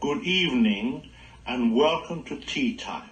good evening, and welcome to Tea Time.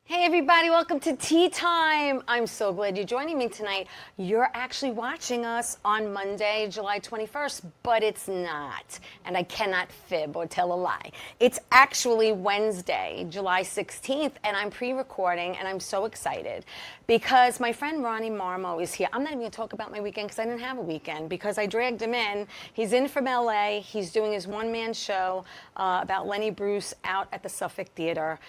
Everybody, welcome to Tea Time. I'm so glad you're joining me tonight. You're actually watching us on Monday, July 21st, but it's not. And I cannot fib or tell a lie. It's actually Wednesday, July 16th, and I'm pre-recording, and I'm so excited because my friend Ronnie Marmo is here. I'm not even going to talk about my weekend because I didn't have a weekend because I dragged him in. He's in from LA. He's doing his one-man show about Lenny Bruce out at the Suffolk Theater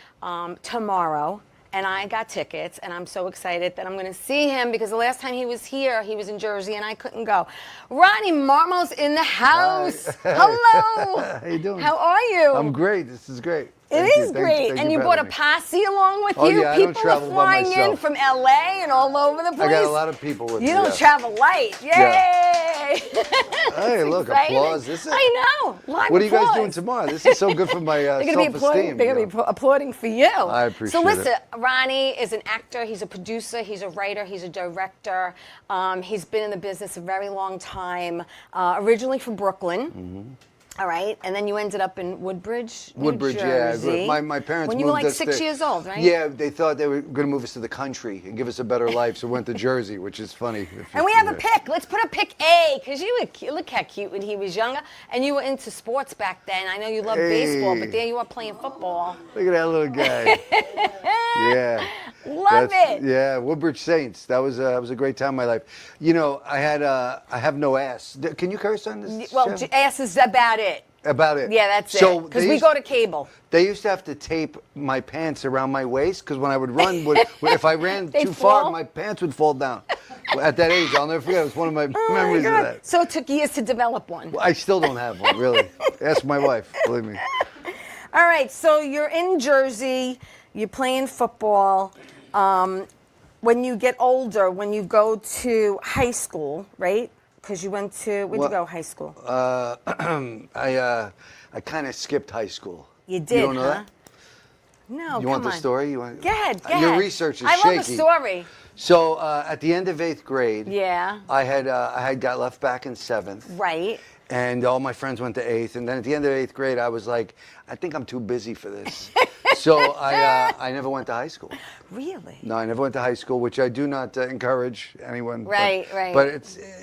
tomorrow. And I got tickets, and I'm so excited that I'm going to see him because the last time he was here, he was in Jersey, and I couldn't go. Ronnie Marmo's in the house. Hi. Hello. How you doing? How are you? I'm great. This is great. It is great. And you brought a posse along with you? Yeah, people I don't travel are flying by myself. in from LA and all over the place. I got a lot of people with me. You don't travel light. Yay! Yeah. Hey, look, exciting. applause. This is, I know. Live what are you guys applause. doing tomorrow? This is so good for my self-esteem. They're going to be applauding for you. I appreciate it. So listen, it. Ronnie is an actor. He's a producer. He's a writer. He's a director. He's been in the business a very long time. Originally from Brooklyn. Mm-hmm. All right, and then you ended up in Woodbridge, New Jersey. Yeah. My parents when moved you were like us 6 years old, right? Yeah, they thought they were going to move us to the country and give us a better life, so we went to Jersey, which is funny. And we have a pick. Let's put a pick A, because you were cute. Look how cute when he was younger. And you were into sports back then. I know you loved baseball, but there you are playing football. Look at that little guy. Yeah. Love it. Yeah, Woodbridge Saints. That was a great time in my life. You know, I have no ass. Can you curse on this? Well, ass is about it. About it. Yeah, that's it. Because we go to cable. They used to have to tape my pants around my waist because when I would run, if I ran too far, my pants would fall down. At that age, I'll never forget. It was one of my memories of that. So it took years to develop one. Well, I still don't have one, really. Ask my wife, believe me. All right, so you're in Jersey. You're playing football. When you get older, when you go to high school, right? Because you went to, where'd you go high school? I kind of skipped high school. You did, You don't know that? No, You want the story? Go ahead, go Your ahead. research is shaky. I love a story. So at the end of 8th grade, yeah, I had got left back in 7th. Right. And all my friends went to 8th. And then at the end of 8th grade, I was like, I think I'm too busy for this. So I never went to high school. Really? No, I never went to high school, which I do not encourage anyone. Right. But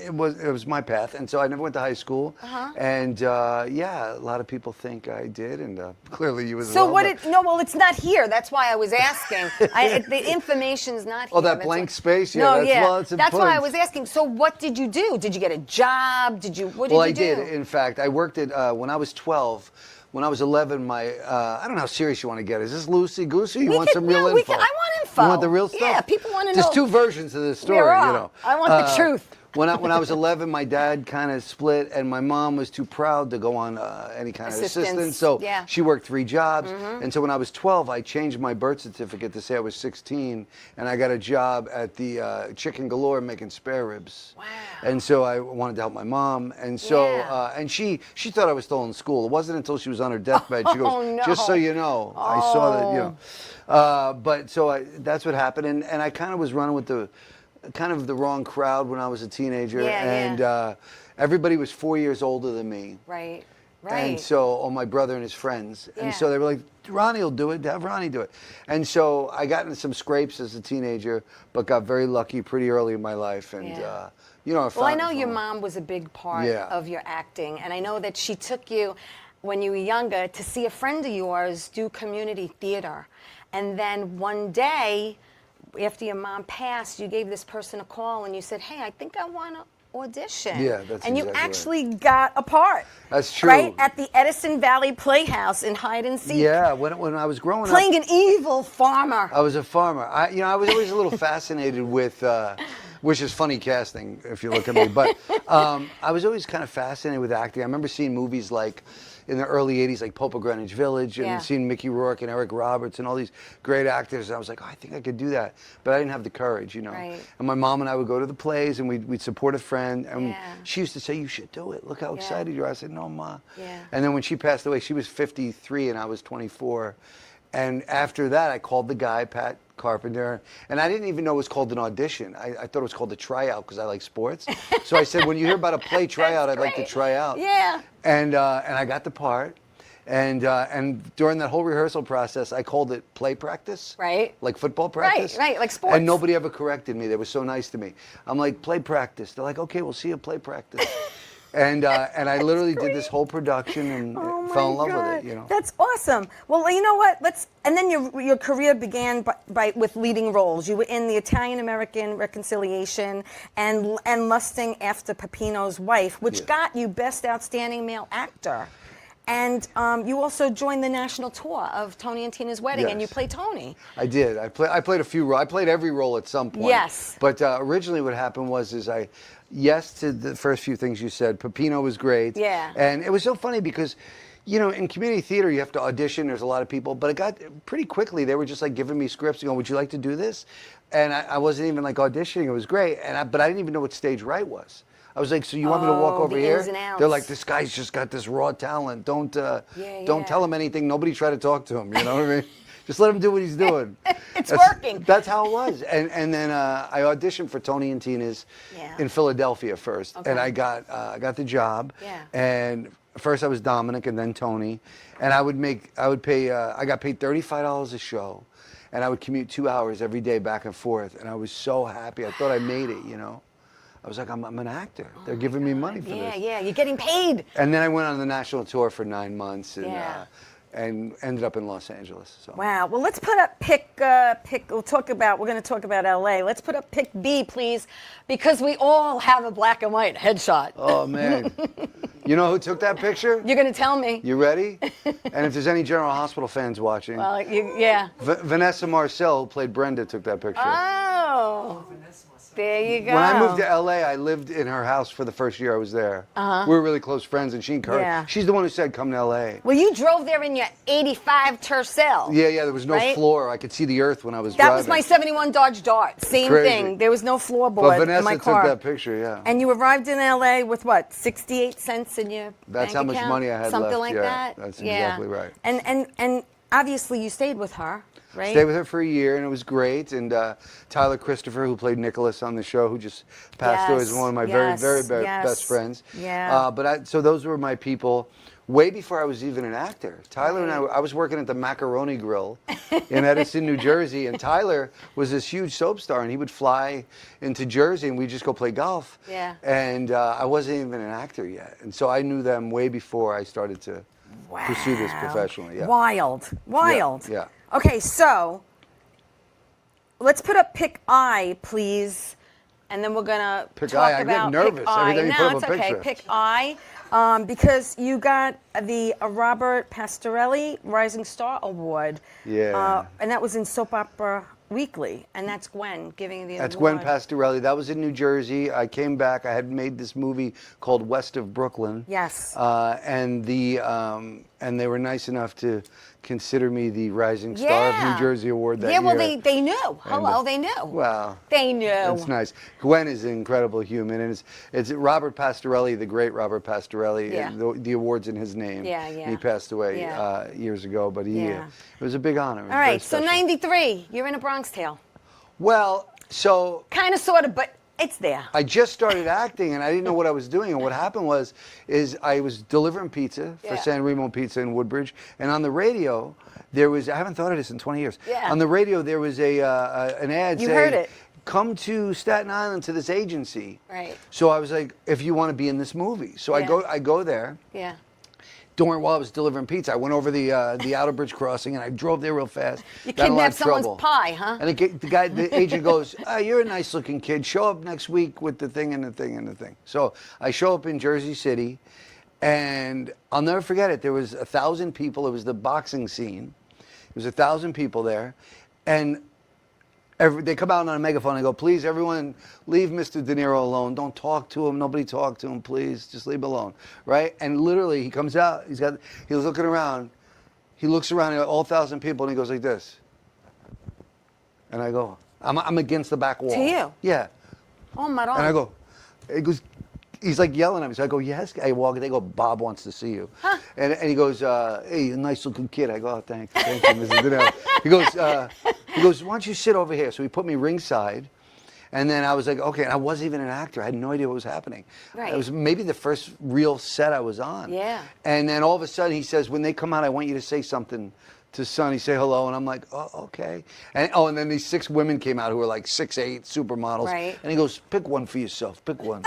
it was my path, and so I never went to high school. Uh-huh. And yeah, a lot of people think I did, and clearly you as well. So well, it's not here. That's why I was asking. The information's not here. Oh, that blank space. Yeah. That's why I was asking. So what did you do? Did you get a job? What did you do? Well, I did. In fact, I worked at when I was 12. When I was 11, I don't know how serious you want to get. Is this loosey-goosey? You want some real info? I want info. You want the real stuff? Yeah, people want to know. There's two versions of this story, you know. I want the truth. When I was 11, my dad kind of split, and my mom was too proud to go on any kind of assistance. So she worked 3 jobs. Mm-hmm. And so when I was 12, I changed my birth certificate to say I was 16, and I got a job at the Chicken Galore making spare ribs. Wow. And so I wanted to help my mom. And so, and she thought I was still in school. It wasn't until she was on her deathbed. She goes, just so you know, I saw that, you know. But so that's what happened. And I kind of was running with the wrong crowd when I was a teenager, and everybody was 4 years older than me. Right. Right. And so, or my brother and his friends. And so they were like, Ronnie will do it, have Ronnie do it. And so I got into some scrapes as a teenager, but got very lucky pretty early in my life. And, you know, well, I know your mom was a big part of your acting. And I know that she took you, when you were younger, to see a friend of yours do community theater. And then one day, after your mom passed, you gave this person a call and you said, hey, I think I want to audition. Yeah, that's And you exactly actually got a part. That's true. Right? At the Edison Valley Playhouse in Hide and Seek. Yeah, when I was growing up. Playing an evil farmer. I was a farmer. I was always a little fascinated with, which is funny casting if you look at me, but I was always kind of fascinated with acting. I remember seeing movies like, in the early 80s, like Pope of Greenwich Village, and seeing Mickey Rourke and Eric Roberts and all these great actors. And I was like, oh, I think I could do that. But I didn't have the courage, you know. Right. And my mom and I would go to the plays, and we'd support a friend. And she used to say, you should do it. Look how excited you are. I said, no, Ma. And then when she passed away, she was 53 and I was 24. And after that, I called the guy, Pat Carpenter, and I didn't even know it was called an audition. I thought it was called a tryout because I like sports. So I said, when you hear about a play tryout, I'd like to try out. Yeah. And I got the part. And during that whole rehearsal process, I called it play practice. Right. Like football practice. Right, like sports. And nobody ever corrected me. They were so nice to me. I'm like, play practice. They're like, okay, we'll see you play practice. And I literally did this whole production and fell in love with it. You know, that's awesome. Well, you know what? And then your career began with leading roles. You were in the Italian American Reconciliation and Lusting After Peppino's Wife, which got you Best Outstanding Male Actor. And you also joined the national tour of Tony and Tina's Wedding, and you played Tony. I did. I played a few roles. I played every role at some point. Yes. But originally, what happened was yes to the first few things you said. Peppino was great. Yeah. And it was so funny because, you know, in community theater, you have to audition. There's a lot of people. But it got pretty quickly. They were just like giving me scripts and going, would you like to do this? And I wasn't even like auditioning. It was great. But I didn't even know what stage right was. I was like, so you want me to walk over here? Ins and outs. They're like, this guy's just got this raw talent. Don't tell him anything. Nobody try to talk to him. You know what I mean? Just let him do what he's doing. It's working. That's how it was. And then I auditioned for Tony and Tina's in Philadelphia first. Okay. And I got the job. Yeah. And first I was Dominic and then Tony. And I got paid $35 a show. And I would commute 2 hours every day back and forth. And I was so happy. I thought I made it, you know. I was like, I'm an actor. They're giving me money for this. Yeah, you're getting paid. And then I went on the national tour for 9 months and ended up in Los Angeles. So. Wow. Well, let's put up pick. We're going to talk about LA. Let's put up pick B, please, because we all have a black and white headshot. Oh man. You know who took that picture? You're going to tell me. You ready? And if there's any General Hospital fans watching. Well, yeah. Vanessa Marcel, who played Brenda, took that picture. Oh. There you go. When I moved to LA, I lived in her house for the first year I was there. We were really close friends, and she encouraged. Yeah. She's the one who said, "Come to LA." Well, you drove there in your '85 Tercel. Yeah. There was no floor. I could see the earth when I was driving. That was my '71 Dodge Dart. Same thing. There was no floorboard in my car. Vanessa took that picture. Yeah. And you arrived in LA with what? 68 cents in your That's bank how much account? money I had Something left. like that. That's exactly right. And obviously you stayed with her. Right? Stayed with her for a year, and it was great. And Tyler Christopher, who played Nicholas on the show, who just passed away, is one of my very, very best friends. Yeah. So those were my people. Way before I was even an actor. Tyler and I was working at the Macaroni Grill in Edison, New Jersey, and Tyler was this huge soap star, and he would fly into Jersey, and we'd just go play golf. Yeah. And I wasn't even an actor yet, and so I knew them way before I started to pursue this professionally. Yeah. Wild. Yeah. Okay, so let's put up pick I, please, and then we're gonna talk about I get nervous every time you put up a picture. Pick I, because you got the Robert Pastorelli Rising Star Award. Yeah. And that was in Soap Opera Weekly, and that's Gwen giving you the award. That's Gwen Pastorelli. That was in New Jersey. I came back. I had made this movie called West of Brooklyn. Yes. And they were nice enough to consider me the Rising Star of New Jersey Award that year. Yeah, well, they knew. Hello, they knew. Well, they knew. It's nice. Gwen is an incredible human, and it's Robert Pastorelli, the great Robert Pastorelli. Yeah. The award's in his name. Yeah. And he passed away years ago, but it was a big honor. All right, so 93, you're in A Bronx Tale. Well, so kind of, sort of, but It's there. I just started acting, and I didn't know what I was doing. And what happened is I was delivering pizza for San Remo Pizza in Woodbridge, and on the radio there was, I haven't thought of this in 20 years. Yeah. On the radio there was an ad saying, heard it. come to Staten Island to this agency. Right. So I was like, if you want to be in this movie. So I go there. Yeah. While I was delivering pizza, I went over the Outer Bridge crossing, and I drove there real fast. You got in a lot kidnapped of trouble. someone's pie, huh? And the agent goes, you're a nice looking kid. Show up next week with the thing and the thing and the thing. So I show up in Jersey City, and I'll never forget it. There was 1,000 people. It was the boxing scene. There was 1,000 people there, and they come out on a megaphone and go, please, everyone, leave Mr. De Niro alone. Don't talk to him. Nobody talk to him, please. Just leave him alone, right? And literally, he comes out. He was looking around. He looks around at all 1,000 people, and he goes like this. And I go, I'm against the back wall. To you? Yeah. Oh, my God. And I go, he's like yelling at me. So I go, yes. I walk, they go, Bob wants to see you. Huh. And he goes, hey, a nice looking kid. I go, oh, thanks. Thank you, Mr. De Niro. He goes, why don't you sit over here? So he put me ringside. And then I was like, okay. And I wasn't even an actor. I had no idea what was happening. Right. It was maybe the first real set I was on. Yeah. And then all of a sudden he says, when they come out, I want you to say something to Sonny, say hello. And I'm like, oh, okay. And then these 6 women came out who were like 6'8", supermodels. Right. And he goes, pick one for yourself. Pick one.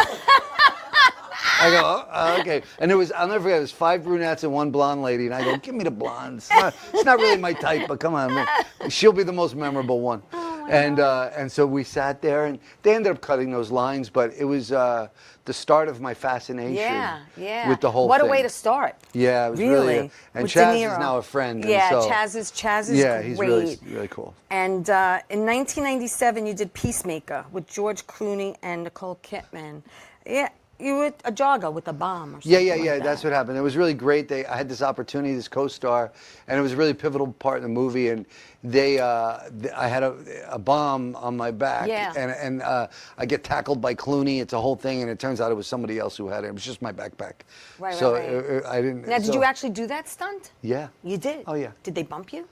I go, oh, okay. And I'll never forget, it was 5 brunettes and 1 blonde lady. And I go, give me the blonde. It's not really my type, but come on. Man. She'll be the most memorable one. And so we sat there, and they ended up cutting those lines, but it was the start of my fascination with the whole thing. What a way to start. Yeah, it was really. And with Chaz is now a friend. Yeah, and so, Chaz is yeah, great. he's really cool. And in 1997, you did Peacemaker with George Clooney and Nicole Kidman. Yeah. You were a jogger with a bomb or something. Yeah. That's what happened. It was really great. I had this opportunity, this co-star, and it was a really pivotal part in the movie. And I had a bomb on my back, and I get tackled by Clooney. It's a whole thing, and it turns out it was somebody else who had it. It was just my backpack. Right. I didn't. Now, did you actually do that stunt? Yeah. You did. Oh yeah. Did they bump you?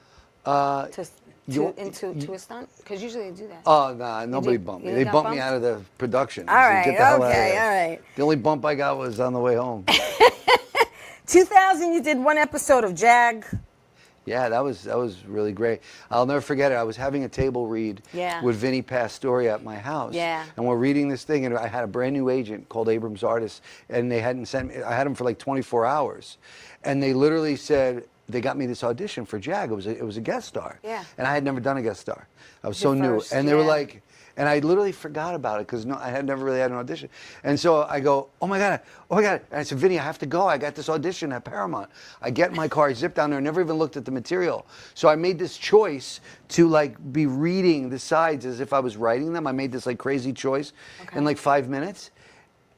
To a stunt? Because usually they do that. Oh, no, nobody bumped me. They bumped me out of the production. All right, all right. The only bump I got was on the way home. 2000, you did 1 episode of Jag. Yeah, that was really great. I'll never forget it. I was having a table read with Vinny Pastore at my house. Yeah. And we're reading this thing, and I had a brand new agent called Abrams Artists, and they hadn't sent me. I had him for like 24 hours. And they literally said, they got me this audition for Jag. It was a guest star. Yeah. And I had never done a guest star. I was so new. And they were like, and I literally forgot about it because I had never really had an audition. And so I go, oh my God. And I said, Vinny, I have to go. I got this audition at Paramount. I get in my car, I zip down there, never even looked at the material. So I made this choice to like be reading the sides as if I was writing them. I made this like crazy choice in like 5 minutes.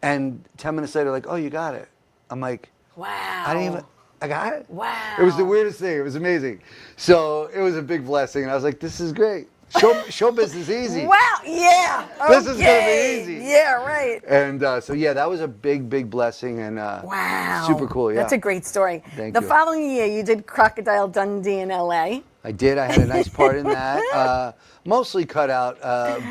And 10 minutes later, like, oh, you got it. I'm like, wow. I got it? Wow. It was the weirdest thing. It was amazing. So it was a big blessing. And I was like, this is great. Show business easy. Wow, yeah. This is going to be easy. Yeah, right. And so, yeah, that was a big, big blessing. And wow. Super cool, yeah. That's a great story. Thank you. The following year, you did Crocodile Dundee in L.A. I did. I had a nice part in that. Mostly cut out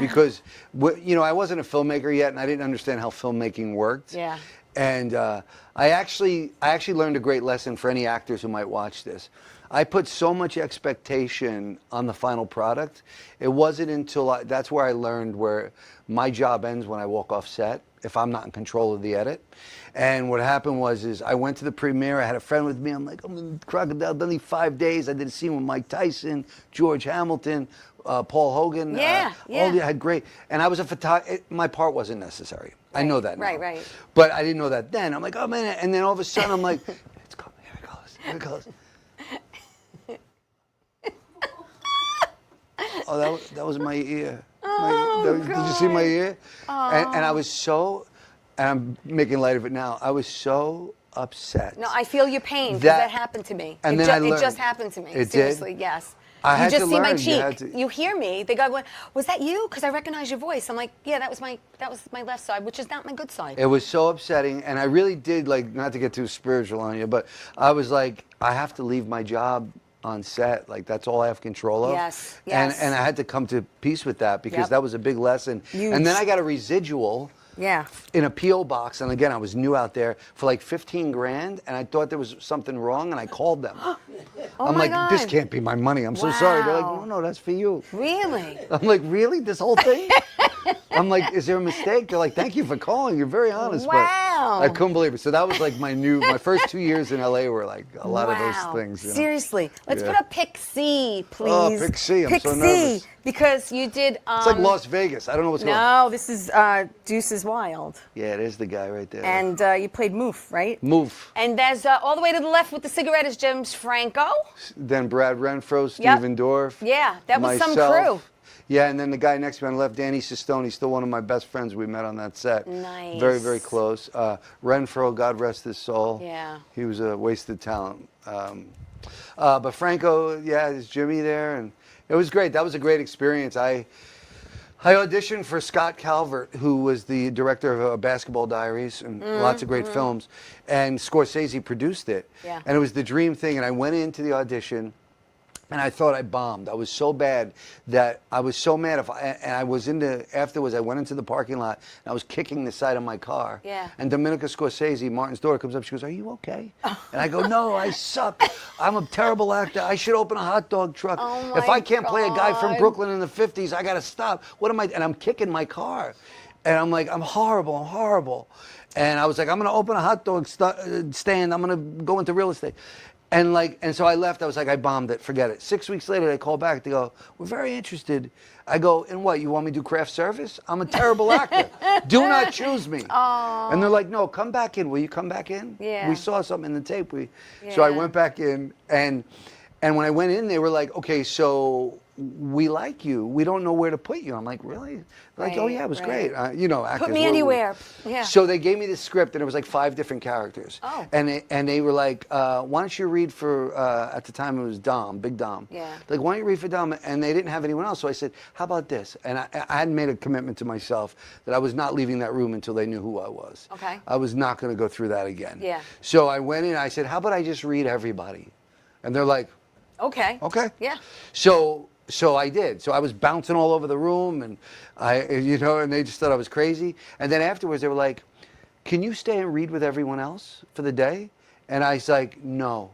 because, I wasn't a filmmaker yet, and I didn't understand how filmmaking worked. Yeah. And I actually learned a great lesson for any actors who might watch this. I put so much expectation on the final product. It wasn't until that's where I learned where my job ends when I walk off set, if I'm not in control of the edit. And what happened was I went to the premiere. I had a friend with me. I'm like, I'm in Crocodile Dundee 5 days. I did a scene with Mike Tyson, George Hamilton, Paul Hogan. I had great. And I was a photographer. My part wasn't necessary. Right, I know that now. Right. But I didn't know that then. I'm like, oh man. And then all of a sudden I'm like, it's coming. Here it goes. Oh, that was my ear. Did you see my ear? And I was so, and I'm making light of it now, I was so upset. No, I feel your pain because that happened to me. And it just happened to me. It Seriously, did? yes. I had you just to see learn. my cheek. You hear me. They go, was that you? Because I recognize your voice. I'm like, yeah, that was my left side, which is not my good side. It was so upsetting, and I really did, like, not to get too spiritual on you, but I was like, I have to leave my job on set. Like, that's all I have control of. Yes, yes. And I had to come to peace with that because that was a big lesson. Huge. And then I got a residual in a P.O. box. And again, I was new out there for like 15 grand. And I thought there was something wrong. And I called them. I'm like, God. This can't be my money. I'm so sorry. They're like, no, that's for you. Really? I'm like, really? This whole thing? I'm like, is there a mistake? They're like, thank you for calling. You're very honest. Wow. But I couldn't believe it. So that was like my first 2 years in LA were like a lot of those things. You know? Seriously. Let's put up pick C, please. Oh, pick C. I'm so nervous. Because you did. It's like Las Vegas. I don't know what's going No, on. this is Deuces Wild. Yeah, there's the guy right there. And you played Moof, right? Moof. And there's all the way to the left with the cigarette is James Franco. Then Brad Renfro, Steven Dorff. Yeah, that was myself. some crew. Yeah, and then the guy next to me on the left, Danny Sistone, still one of my best friends. We met on that set. Nice. Very, very close. Renfro, God rest his soul. Yeah. He was a wasted talent. But Franco, there's Jimmy there, and it was great. That was a great experience. I auditioned for Scott Calvert, who was the director of Basketball Diaries and lots of great films, and Scorsese produced it. Yeah. And it was the dream thing, and I went into the audition, and I thought I bombed. I was so bad that I was so mad. Afterwards, I went into the parking lot, and I was kicking the side of my car. Yeah. And Dominica Scorsese, Martin's daughter, comes up. She goes, "Are you okay?" And I go, "No, I suck. I'm a terrible actor. I should open a hot dog truck. Oh if I can't my play a guy from God. Brooklyn in the 50s, I got to stop. What am I?" And I'm kicking my car. And I'm like, I'm horrible. And I was like, I'm going to open a hot dog stand. I'm going to go into real estate. And so I left. I was like, I bombed it. Forget it. 6 weeks later, they call back. They go, "We're very interested." I go, "In what? You want me to do craft service? I'm a terrible actor. Do not choose me." Aww. And they're like, "No, come back in. Will you come back in?" Yeah. We saw something in the tape. So I went back in, and when I went in, they were like, "Okay, so we like you. We don't know where to put you." I'm like, "Really?" They're like, "Oh yeah, it was great." Actors, put me anywhere. Yeah. So they gave me the script, and it was like 5 different characters. Oh. And they were like, "Why don't you read for?" At the time, it was Dom, Big Dom. Yeah. Like, "Why don't you read for Dom?" And they didn't have anyone else, so I said, "How about this?" And I hadn't made a commitment to myself that I was not leaving that room until they knew who I was. Okay. I was not going to go through that again. Yeah. So I went in. And I said, "How about I just read everybody?" And they're like, Okay. "Okay." Yeah. So I did. So I was bouncing all over the room, and and they just thought I was crazy. And then afterwards, they were like, "Can you stay and read with everyone else for the day?" And I was like, "No,"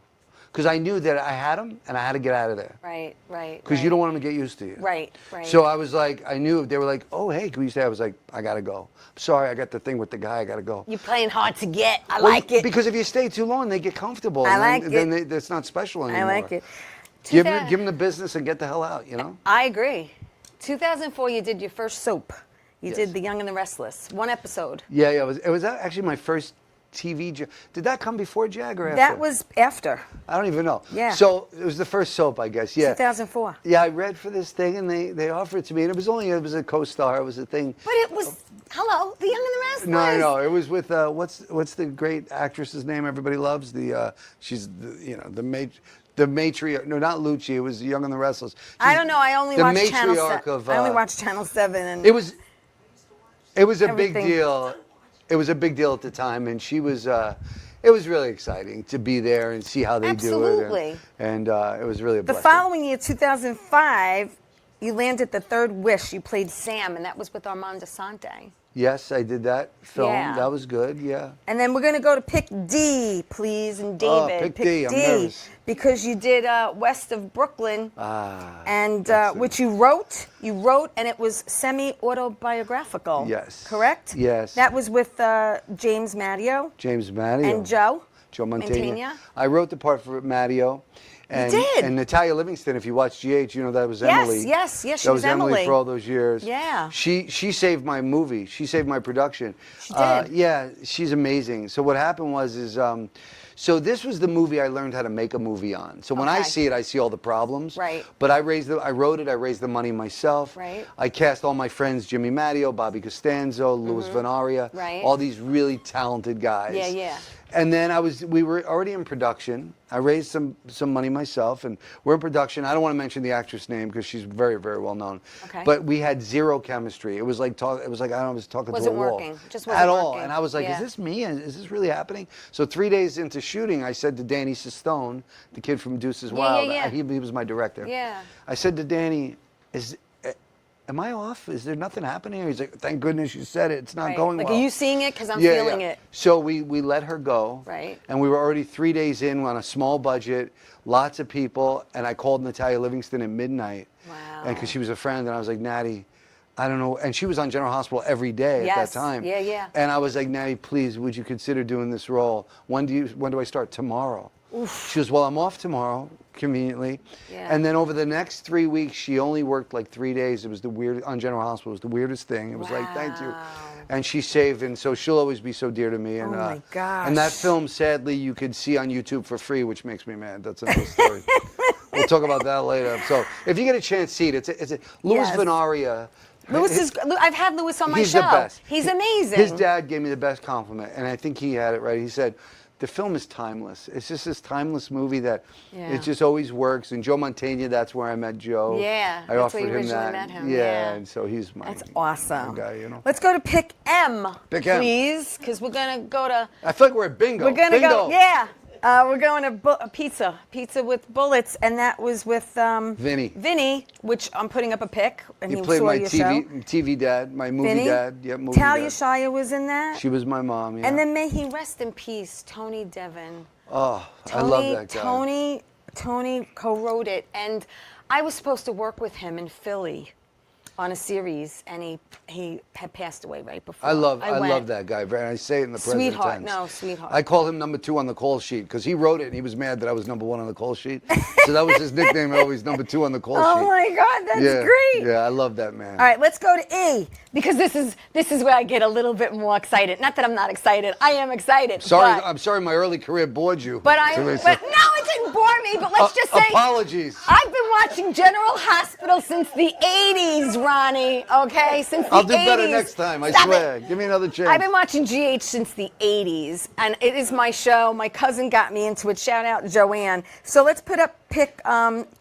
because I knew that I had them, and I had to get out of there. Right. Because you don't want them to get used to you. Right. So I was like, I knew they were like, "Oh, hey, can we stay?" I was like, "I gotta go. I'm sorry, I got the thing with the guy. I gotta go." You're playing hard to get. I like it. Because if you stay too long, they get comfortable. I like Then it's not special anymore. I like it. Give them the business and get the hell out, I agree. 2004, you did your first soap. You Yes. did The Young and the Restless. 1 episode. Yeah. It was actually my first TV job. Did that come before Jag or after? That was after. I don't even know. Yeah. So it was the first soap, I guess. Yeah. 2004. Yeah, I read for this thing, and they offered it to me, and it was a co-star. It was a thing. But it was, hello, The Young and the Restless. No, I know. It was with what's the great actress's name everybody loves? She's the matriarch. No, not Lucci. It was Young and the Restless. I don't know. I only watched Channel 7. I only watched Channel 7. And it was a big everything. deal. It was a big deal at the time, and she was. It was really exciting to be there and see how they do it. Absolutely. And it was really a The blessing. following year, 2005, you landed The Third Wish. You played Sam, and that was with Armand Asante. Yes, I did that film. Yeah. That was good. Yeah. And then we're going to go to pick D, please, and David. Pick D. I'm nervous. Because you did West of Brooklyn, and that's it. which you wrote, and it was semi-autobiographical. Yes. Correct? Yes. That was with James Matteo James Matteo. and Joe Mantegna. I wrote the part for Matteo. And, did? And Natalia Livingston, if you watch GH, you know that was Emily. Yes, she that was Emily for all those years. Yeah. She saved my movie. She saved my production. She did. Yeah, she's amazing. So what happened was so this was the movie I learned how to make a movie on. So when I Okay. see it, I see all the problems. Right. But I wrote it, I raised the money myself. Right. I cast all my friends, Jimmy Matteo, Bobby Costanzo, Louis Venaria. Right. All these really talented guys. Yeah. And then we were already in production. I raised some money myself, and we're in production. I don't want to mention the actress name because she's very, very well known. Okay. But we had zero chemistry. It was like I was talking to a wall. Wasn't working. Just wasn't at all. working. And I was like, is this me? Is this really happening? So 3 days into shooting, I said to Danny Sistone, the kid from Deuces Wild, he was my director. Yeah. I said to Danny, am I off? Is there nothing happening? He's like, thank goodness you said it. It's not going well. Are you seeing it? Because I'm feeling it. So we let her go. Right. And we were already 3 days in on a small budget, lots of people. And I called Natalia Livingston at midnight. Wow. And because she was a friend, and I was like, Natty, I don't know. And she was on General Hospital every day at that time. Yeah, yeah. And I was like, Natty, please, would you consider doing this role? When do I start? Tomorrow. Oof. She goes, well, I'm off tomorrow, conveniently. Yeah. And then over the next 3 weeks, she only worked like 3 days. It was on General Hospital. It was the weirdest thing. It was like, thank you. And she saved, and so she'll always be so dear to me. And, oh my gosh. And that film, sadly, you could see on YouTube for free, which makes me mad. That's another story. We'll talk about that later. So if you get a chance, see it. It's a Louis Venaria. I've had Louis on my show. He's the best. He's amazing. His dad gave me the best compliment, and I think he had it right. He said, the film is timeless. It's just this timeless movie that it just always works. And Joe Mantegna, that's where I met Joe. Yeah, I that's offered where you him originally that. met him. Yeah, and so he's my That's awesome. guy, you know. Let's go to pick M, please, because we're gonna go to. I feel like we're at bingo. We're gonna go. Yeah. We're going to pizza with bullets, and that was with Vinny, which I'm putting up a pic, and he played saw my your show. TV dad, my movie Vinny? dad. Yep, movie Talia dad. Shire was in that. She was my mom. Yeah. And then may he rest in peace, Tony Devon. Oh, I love that guy. Tony co-wrote it, and I was supposed to work with him in Philly on a series, and he had passed away right before. I love that guy. And I say it in the present tense. Sweetheart. I call him number 2 on the call sheet because he wrote it and he was mad that I was number 1 on the call sheet. So that was his nickname, always number 2 on the call sheet. Oh my God, that's great. Yeah, I love that man. All right, let's go to E, because this is where I get a little bit more excited. Not that I'm not excited. I am excited. I'm sorry my early career bored you. But no, it didn't bore me. But let's just say, apologies. I've been watching General Hospital since the 80s, Ronnie. Okay, since the 80s. I'll do better next time. I swear. Give me another chance. I've been watching GH since the 80s, and it is my show. My cousin got me into it. Shout out Joanne. So let's pick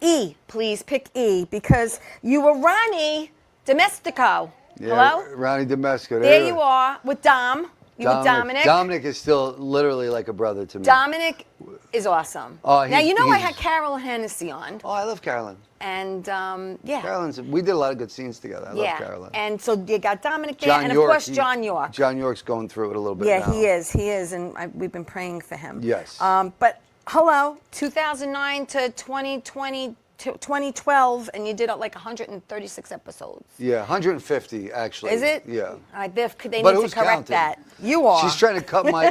E, please. Pick E, because you were Ronnie Domestico. Yeah, hello? Ronnie Domestico. There you are with Dom. With Dominic. Dominic is still literally like a brother to me. Dominic is awesome. Oh, now, you know I had Carol Hennessy on. Oh, I love Carolyn. And, we did a lot of good scenes together. I love Carolyn. And so you got Dominic there, and of course John York. John York's going through it a little bit now. He is, and we've been praying for him. Yes. But, hello, 2009 to 2020. 2012, and you did like 136 episodes. Yeah, 150 actually. Is it? Yeah. All right, they need to correct that. You are. She's trying to cut my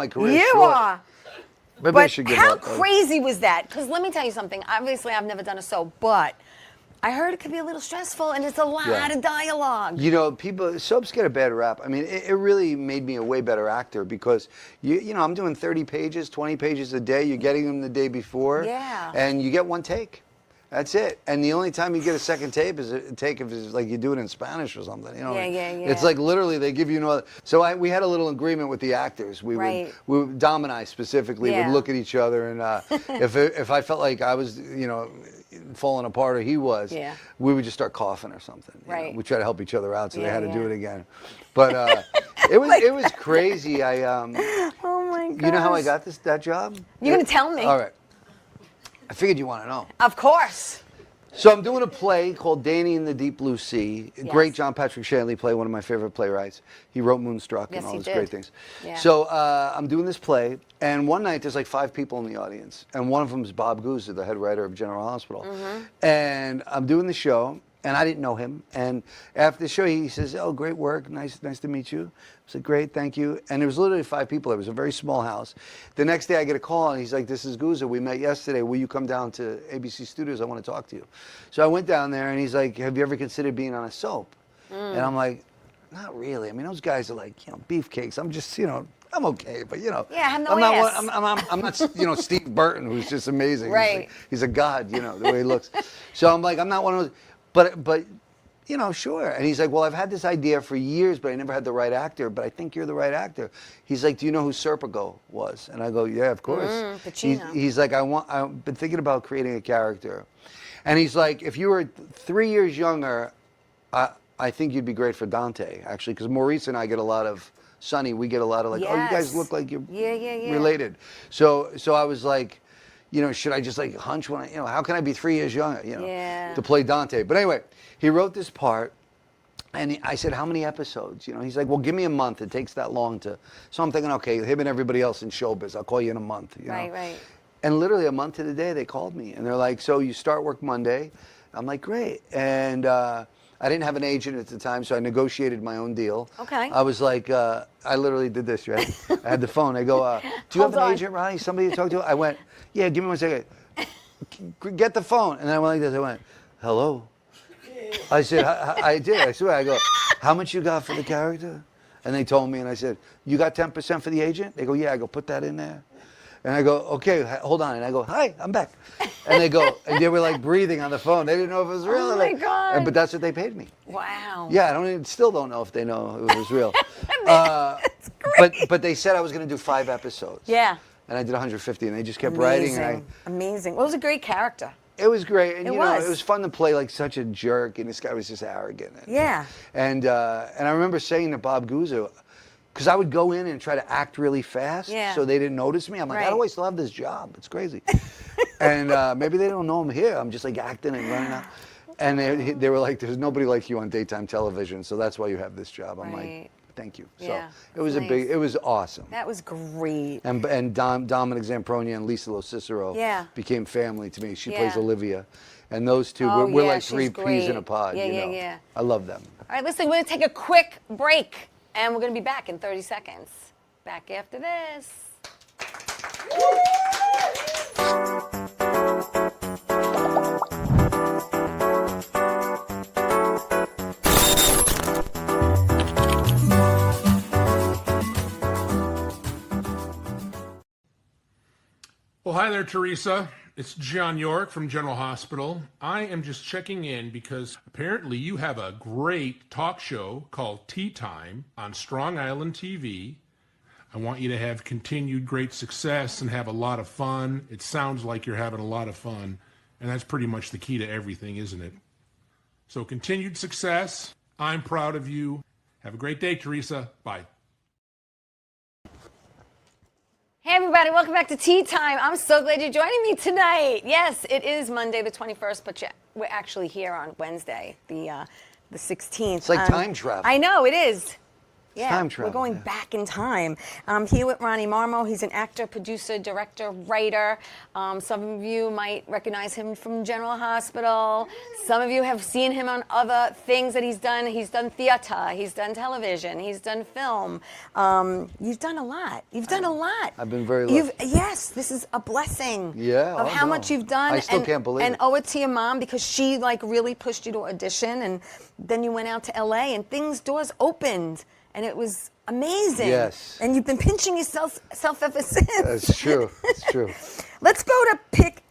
career you short. Are. Maybe but I should give how up. Crazy was that? Because let me tell you something. Obviously, I've never done a soap, but I heard it could be a little stressful, and it's a lot of dialogue. You know, soaps get a bad rap. I mean, it really made me a way better actor because, you know, I'm doing 30 pages, 20 pages a day. You're getting them the day before. Yeah. And you get one take. That's it. And the only time you get a second take if it's like you do it in Spanish or something. You know. Yeah. It's like literally they give you no other. So we had a little agreement with the actors. We would Dom and I specifically would look at each other, and if I felt like I was, you know, falling apart or he was, we would just start coughing or something. Right. We try to help each other out, so they had to do it again. But it was crazy. Oh my God. You know how I got that job? You're gonna tell me. All right. I figured you want to know. Of course. So I'm doing a play called Danny in the Deep Blue Sea. Yes. Great John Patrick Shanley play, one of my favorite playwrights. He wrote Moonstruck and all those great things. Yeah. So I'm doing this play, and one night there's like 5 people in the audience, and one of them is Bob Guza, the head writer of General Hospital. Mm-hmm. And I'm doing the show, and I didn't know him. And after the show, he says, "Oh, great work. Nice to meet you." I said, "Great, thank you." And there was literally 5 people. It was a very small house. The next day, I get a call, and he's like, "This is Guza. We met yesterday. Will you come down to ABC Studios? I want to talk to you." So I went down there, and he's like, "Have you ever considered being on a soap?" And I'm like, "Not really. I mean, those guys are like, you know, beefcakes. I'm just, you know, I'm okay, but you know, I have no ass. I'm not, you know, Steve Burton, who's just amazing. Right. He's a god, you know, the way he looks. So I'm like, I'm not one of those. But sure. And he's like, well, I've had this idea for years, but I never had the right actor. But I think you're the right actor. He's like, do you know who Serpico was? And I go, yeah, of course. Pacino. He's like, I've been thinking about creating a character. And he's like, if you were 3 years younger, I think you'd be great for Dante, actually, because Maurice and I get a lot of, Sonny, we get a lot of like, oh, you guys look like you're related. So I was like, should I just like hunch when how can I be 3 years younger, to play Dante? But anyway, he wrote this part, and I said, how many episodes? He's like, well, give me a month. It takes that long to. So I'm thinking, okay, him and everybody else in showbiz, I'll call you in a month. Right. And literally a month to the day, they called me, and they're like, so you start work Monday? I'm like, great. And I didn't have an agent at the time, so I negotiated my own deal. Okay. I was like, I literally did this, right? I had the phone. I go, do you have an agent, Ronnie? Somebody to talk to? I went, yeah, give me 1 second. Get the phone. And then I went like this. I went, hello? I said, I did. I swear. I go, how much you got for the character? And they told me, and I said, you got 10% for the agent? They go, yeah. I go, put that in there. And I go, okay, hold on. And I go, hi, I'm back. And they go, and they were like breathing on the phone. They didn't know if it was real. Oh my God. But that's what they paid me. Wow. Yeah, still don't know if they know it was real. That's great. But they said I was going to do 5 episodes. Yeah. And I did 150, and they just kept writing. And Amazing. Well, it was a great character. It was great, and it was fun to play like such a jerk, and this guy was just arrogant. And I remember saying to Bob Guzzo, because I would go in and try to act really fast, so they didn't notice me. I'm like, how do I still have this job? It's crazy. And maybe they don't know I'm here. I'm just like acting and running out. And they were like, there's nobody like you on daytime television, so that's why you have this job. I'm like, thank you. So it was it was awesome. That was great. And Dominic Zamprogna and Lisa Lo Cicero became family to me. She plays Olivia. And those two, we're like 3 peas in a pod. Yeah. I love them. All right, listen, we're going to take a quick break. And we're going to be back in 30 seconds. Back after this. Well, hi there, Theresa. It's John York from General Hospital. I am just checking in because apparently you have a great talk show called Tea Time on Strong Island TV. I want you to have continued great success and have a lot of fun. It sounds like you're having a lot of fun, and that's pretty much the key to everything, isn't it? So continued success. I'm proud of you. Have a great day, Theresa. Bye. Hey everybody, welcome back to Tea Time. I'm so glad you're joining me tonight. Yes, it is Monday the 21st, but we're actually here on Wednesday, the 16th. It's like time travel. I know, it is. Yeah, time travel, we're going back in time. I'm here with Ronnie Marmo. He's an actor, producer, director, writer. Some of you might recognize him from General Hospital. Some of you have seen him on other things that he's done. He's done theater. He's done television. He's done film. You've done a lot. You've done a lot. I've been very lucky. Yes, this is a blessing. Yeah, of how much you've done. I still can't believe it. And owe it to your mom because she like really pushed you to audition, and then you went out to LA and doors opened. And it was amazing. Yes. And you've been pinching yourself ever since. That's true. That's true. Let's go to pick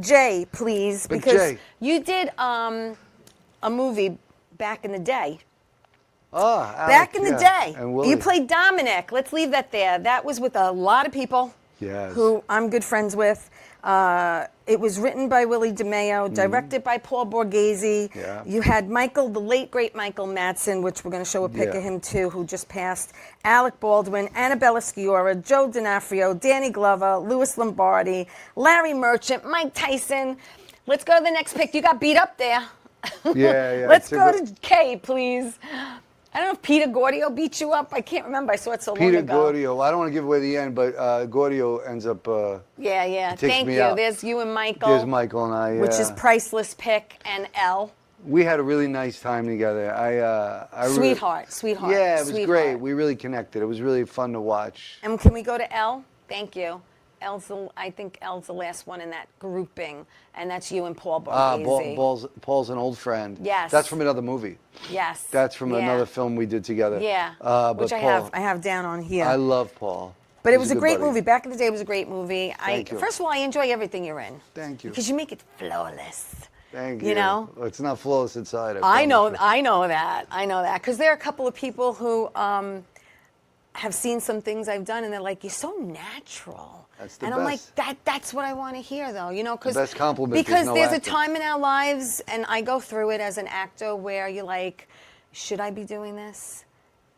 Jay, please. Because you did a movie back in the day. Oh, Alex, back in the day. And Willie. You played Dominic. Let's leave that there. That was with a lot of people who I'm good friends with. It was written by Willie DeMeo, directed by Paul Borghese. Yeah. You had Michael, the late, great Michael Madsen, which we're going to show a pic of him too, who just passed, Alec Baldwin, Annabella Sciorra, Joe D'Onofrio, Danny Glover, Louis Lombardi, Larry Merchant, Mike Tyson. Let's go to the next pick. You got beat up there. Yeah. Let's go to Kay, please. I don't know if Peter Gordio beat you up. I can't remember. I saw it so long ago. Peter Gordio. I don't want to give away the end, but Gordio ends up. Thank you. Out. There's you and Michael. There's Michael and I. Which is Priceless Pick and L. We had a really nice time together. Sweetheart. Yeah, it was great. We really connected. It was really fun to watch. And can we go to L? Thank you. I think L's the last one in that grouping, and that's you and Paul Borghese. Paul's an old friend. Yes. That's from another movie. Yes. That's from another film we did together. Yeah. Which I have down on here. I love Paul. But it was a great movie. Back in the day, it was a great movie. Thank you. First of all, I enjoy everything you're in. Thank you. Because you make it flawless. Thank you. You know? Well, it's not flawless inside. I know that. Because there are a couple of people who have seen some things I've done, and they're like, "You're so natural." That's the and best. I'm like, that's what I want to hear, though. You know, because best compliment. Because there's acting. a time in our lives, and I go through it as an actor, where you're like, "Should I be doing this?"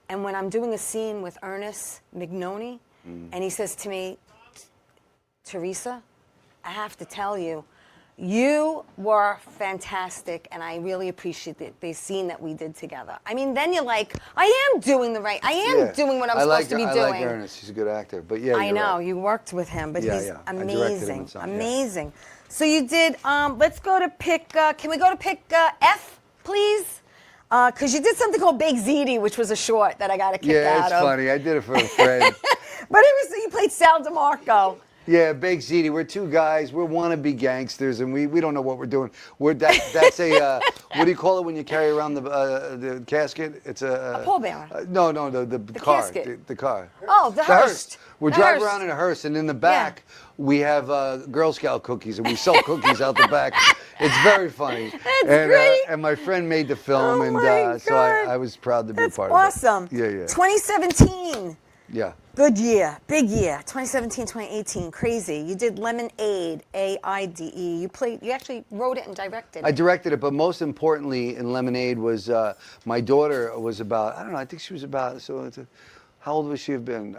And when I'm doing a scene with Ernest Mignoni, and he says to me, "Theresa, I have to tell you, you were fantastic, and I really appreciate the scene that we did together." I mean, then you're like, I am doing doing what I'm supposed to be doing. I like Ernest. He's a good actor. But yeah, I know. Right. You worked with him, but he's amazing. Amazing. Yeah. So you did, let's go to pick, can we go to pick F, please? Because you did something called Big Ziti, which was a short that I got a kick out of. Yeah, it's funny. I did it for a friend. But you played Sal DeMarco. Yeah, Big Ziti. We're two guys. We're wannabe gangsters, and we don't know what we're doing. That's a what do you call it when you carry around the casket? It's a pallbearer. No, the car. Casket. The car. Oh, the hearse. We're driving around in a hearse, and in the back we have Girl Scout cookies, and we sell cookies out the back. It's very funny. That's great. And my friend made the film, so I was proud to be a part awesome. of it. Yeah. 2017. Yeah. Good year, big year. 2017, 2018, crazy. You did Lemonade, AIDE. You actually wrote it and directed it. I directed it, but most importantly in Lemonade was my daughter was about, I don't know, I think she was about, how old would she have been?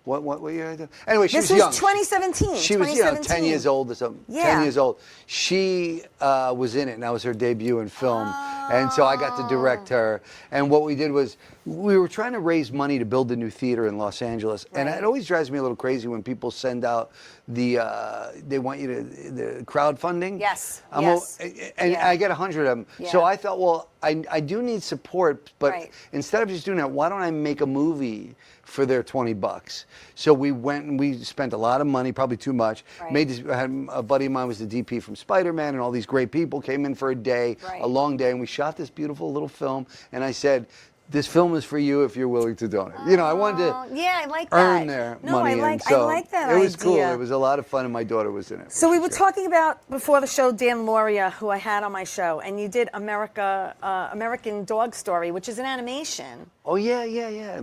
What year? Anyway, she was young. This was 2017. She was 10 years old or something. Yeah. 10 years old. She was in it, and that was her debut in film. And so I got to direct her. And what we did was we were trying to raise money to build a new theater in Los Angeles. Right. And it always drives me a little crazy when people send out they want you to, the crowdfunding. Yes. And I get 100 of them. Yeah. So I thought, well, I do need support, but instead of just doing that, why don't I make a movie for their $20? So we went and we spent a lot of money, probably too much. Right. I had a buddy of mine was the DP from Spider-Man, and all these great people came in for a day, a long day, and we shot this beautiful little film. And I said, this film is for you if you're willing to donate. You know, I wanted to I like earn their money. I like that It was idea. cool. It was a lot of fun, and my daughter was in it. So we were talking about, before the show, Dan Lauria, who I had on my show, and you did American Dog Story, which is an animation. Oh, yeah.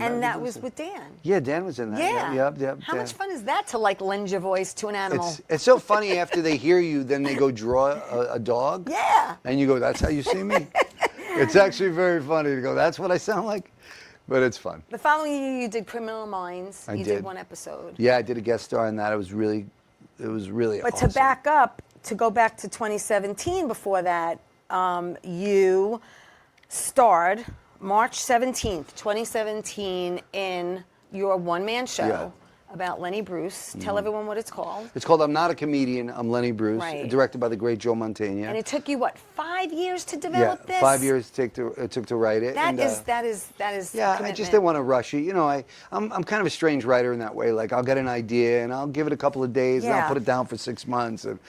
And that was with Dan. Yeah, Dan was in that. Yeah. Yep. How much fun is that to, like, lend your voice to an animal? It's so funny after they hear you, then they go draw a dog. Yeah. And you go, that's how you see me? It's actually very funny to go, that's what I sound like? But it's fun. The following year, you did Criminal Minds. You did one episode. Yeah, I did a guest star in that. It was really But awesome. to go back to 2017 before that, you starred March 17th, 2017 in your one-man show about Lenny Bruce. Tell everyone what it's called. It's called I'm Not a Comedian, I'm Lenny Bruce, directed by the great Joe Mantegna. And it took you, what, 5 years to develop this? 5 years it took to write it. That is Yeah, commitment. I just didn't want to rush it. You know, I'm kind of a strange writer in that way. Like, I'll get an idea and I'll give it a couple of days and I'll put it down for 6 months. And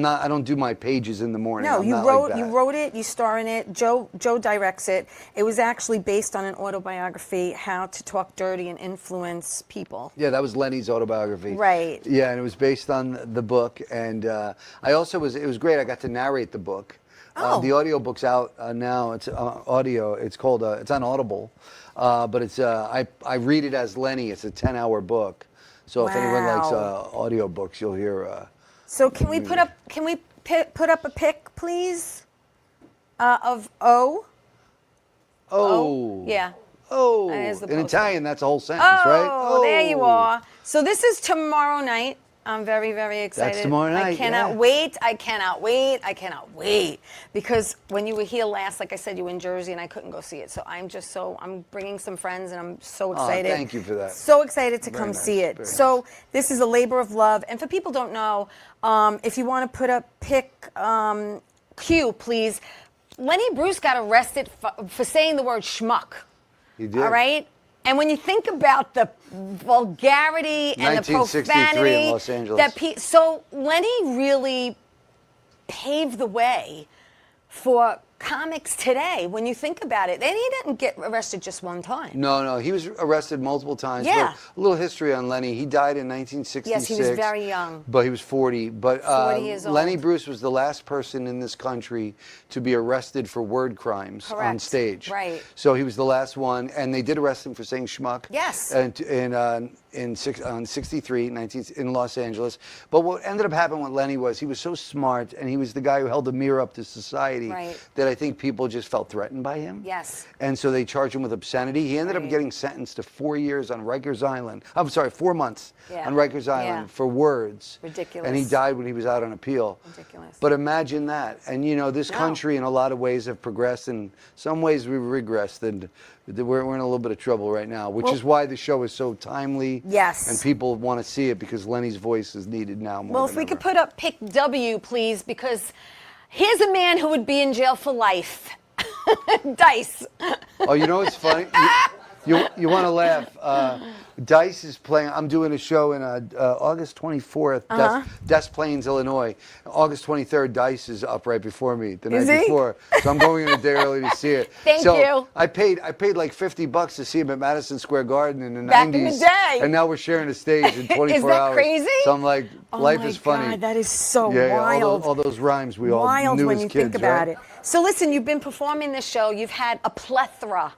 I don't do my pages in the morning. No, you wrote it, you star in it, Joe directs it. It was actually based on an autobiography, How to Talk Dirty and Influence People. Yeah, that was Lenny's autobiography. Right. Yeah, and it was based on the book. And it was great. I got to narrate the book. The audiobook's out now. It's audio. It's called, it's on Audible. But it's, I read it as Lenny. It's a 10-hour book. So if anyone likes audiobooks, you'll hear. So can we put up a pic, please, of O? Oh. Yeah. Oh. In Italian, that's a whole sentence, right? Oh, there you are. So this is tomorrow night. I'm very, very excited. That's tomorrow night. I cannot wait. I cannot wait. Because when you were here last, like I said, you were in Jersey and I couldn't go see it. So I'm bringing some friends and I'm so excited. Thank you for that. So excited to come see it. So this is a labor of love. And for people who don't know, if you want to put up pic Q, please. Lenny Bruce got arrested for saying the word schmuck. He did. All right? And when you think about the vulgarity and the profanity, in Los Angeles. so Lenny really paved the way for comics today when you think about it. And he didn't get arrested just one time. No, he was arrested multiple times. Yeah. But a little history on Lenny. He died in 1966. Yes, he was very young. But he was 40. But 40 years old. Lenny Bruce was the last person in this country to be arrested for word crimes on stage. Right. So he was the last one, and they did arrest him for saying schmuck. Yes. On 63, in Los Angeles. But what ended up happening with Lenny was he was so smart, and he was the guy who held the mirror up to society, that I think people just felt threatened by him. Yes. And so they charged him with obscenity. He ended up getting sentenced to 4 years on Rikers Island. I'm sorry, 4 months on Rikers Island for words. Ridiculous. And he died when he was out on appeal. Ridiculous. But imagine that. And you know, this country in a lot of ways have progressed, and some ways we've regressed, and we're in a little bit of trouble right now, which is why the show is so timely. Yes. And people want to see it because Lenny's voice is needed now more Well, than if we ever. could put up pick W, please, because here's a man who would be in jail for life. Dice. Oh, you know what's funny? You want to laugh. Dice is playing. I'm doing a show in August 24th, Des Plaines, Illinois. August 23rd, Dice is up right before me the night before, so I'm going in a day early to see it. Thank you. I paid like $50 to see him at Madison Square Garden in the 90s. Back in the day. And now we're sharing a stage in 24 Is that hours. crazy? So I'm like, life is funny. Oh my God, that is so yeah, wild. All those rhymes we all wild knew when as you kids, think about right? it. So listen, you've been performing this show. You've had a plethora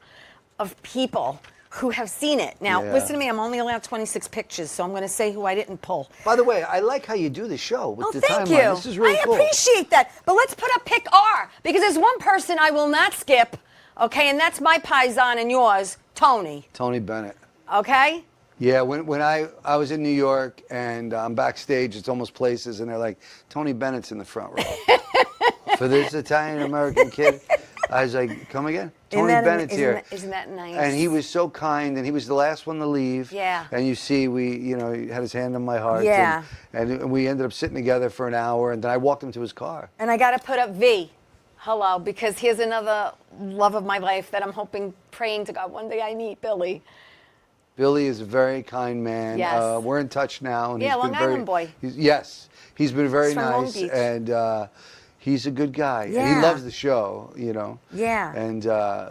of people who have seen it. Now, listen to me. I'm only allowed 26 pictures, so I'm going to say who I didn't pull. By the way, I like how you do the show with the thank timeline. you. This is really cool. I appreciate that. But let's put up pick R, because there's one person I will not skip, okay, and that's my paisan and yours, Tony. Tony Bennett. Okay? Yeah, when I was in New York and I'm backstage, it's almost places, and they're like, Tony Bennett's in the front row. For this Italian-American kid. I was like, come again? Tony Bennett's here. Isn't that nice? And he was so kind, and he was the last one to leave. Yeah. And you see, he had his hand on my heart. Yeah. And we ended up sitting together for an hour, and then I walked him to his car. And I got to put up V. Hello, because here's another love of my life that I'm hoping, praying to God one day I meet, Billy. Billy is a very kind man. Yes. We're in touch now. And Yeah, Long Island boy. Yes. He's been very He's from Long nice. Beach. And he's a good guy. Yeah. And he loves the show, you know. Yeah. And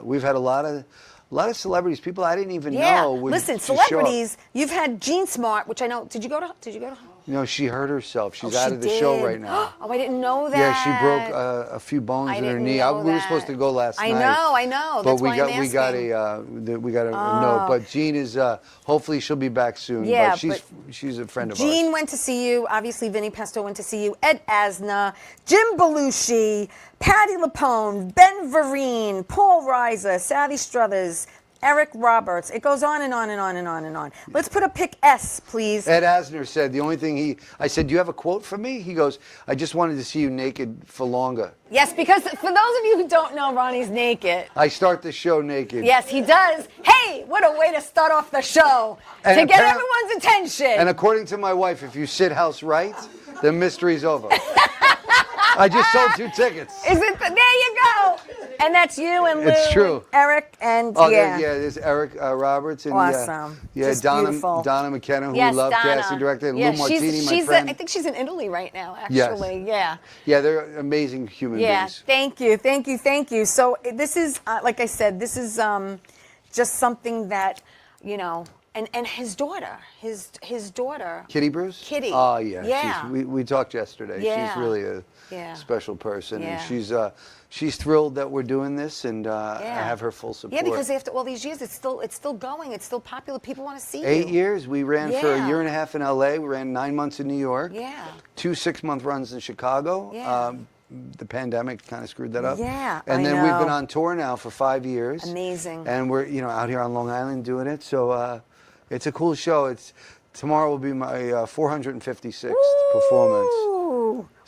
we've had a lot of celebrities, people I didn't even Yeah. know would Listen, just show up. celebrities, you've had Jean Smart, which I know. Did you go to? You know, she hurt herself. She's Oh, out she of the show did. right now. Oh, I didn't know that. Yeah, she broke a few bones in her didn't knee. know We were that. supposed to go last night. I know. That's why I'm asking. We got a note. But Jean is hopefully she'll be back soon. Yeah, but she's a friend of Jean ours. went to see you. Obviously, Vinny Pesto went to see you. Ed Asner, Jim Belushi, Patti LuPone, Ben Vereen, Paul Reiser, Savvy Struthers, Eric Roberts. It goes on and on and on and on and on. Let's put a pick S, please. Ed Asner said the only thing I said, do you have a quote for me? He goes, I just wanted to see you naked for longer. Yes, because for those of you who don't know, Ronnie's naked. I start the show naked. Yes, he does. Hey, what a way to start off the show. And to get everyone's attention. And according to my wife, if you sit house right, the mystery's over. I just sold 2 tickets. Is it? There you go. And that's you and Lou. It's true. And Eric and there's Eric Roberts and awesome. Just beautiful. Donna McKenna, who yes, we love, Donna. casting director, and Lou Martini, my friend. I think she's in Italy right now, actually. Yes. Yeah. Yeah, they're amazing human beings. Thank you. So this is, like I said, this is just something that, and his daughter, his daughter. Kitty Bruce? Kitty. Oh, yeah. Yeah. We talked yesterday. Yeah. She's really a special person. And she's thrilled that we're doing this, and I have her full support. Yeah, because after all these years, it's still going. It's still popular. People want to see 8 you. years. We ran for a year and a half in L.A. We ran 9 months in New York. Yeah. 2 6-month runs in Chicago. Yeah. The pandemic kind of screwed that up. Yeah, And I then we've know. been on tour now for 5 years. Amazing. And we're out here on Long Island doing it. So it's a cool show. Tomorrow will be my 456th performance.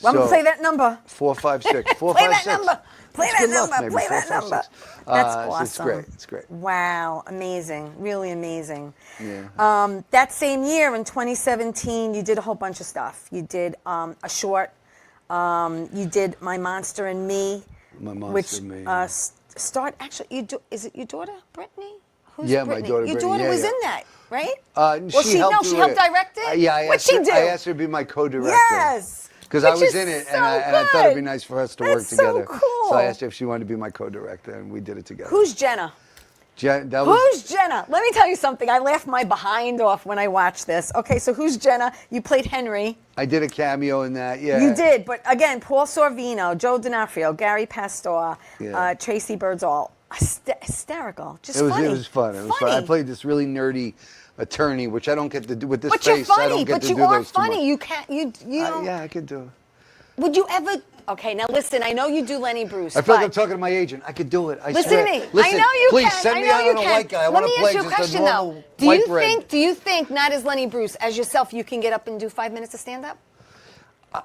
Well, I'm going to play that number. 456. Play that number. Play that number. Play that number. That's awesome. It's great. Wow, amazing. Really amazing. Yeah. That same year, in 2017, you did a whole bunch of stuff. You did a short. You did My Monster and Me. My Monster which, and Me. Actually, is it your daughter, Brittany? Who's Yeah, Brittany? my daughter, Your Brittany. daughter Yeah, was yeah. in that, right? She helped direct it? Yeah, What'd she do? I asked her to be my co-director. Yes. because I was in it, so and I thought it'd be nice for us to work together. So cool. So I asked her if she wanted to be my co-director, and we did it together. Who's Jenna? Who's Jenna? Let me tell you something. I laughed my behind off when I watched this. Okay, so who's Jenna? You played Henry. I did a cameo in that, yeah. You did, but again, Paul Sorvino, Joe D'Onofrio, Gary Pastor, Tracy Birdsall. Hysterical. Just funny. It was fun. It was fun. I played this really nerdy attorney, which I don't get to do with this but face. You're funny, I don't get but to you do are those too funny. much. You can't. You don't. Yeah, I could do it. Would you ever? Okay, now listen. I know you do Lenny Bruce. I feel like I'm talking to my agent. I could do it. I listen swear. to me. Listen, I know you please can. send me out on a white guy. I Let want me to play ask you a just question a though. normal white bread. Do you think, not as Lenny Bruce, as yourself, you can get up and do 5 minutes of stand up?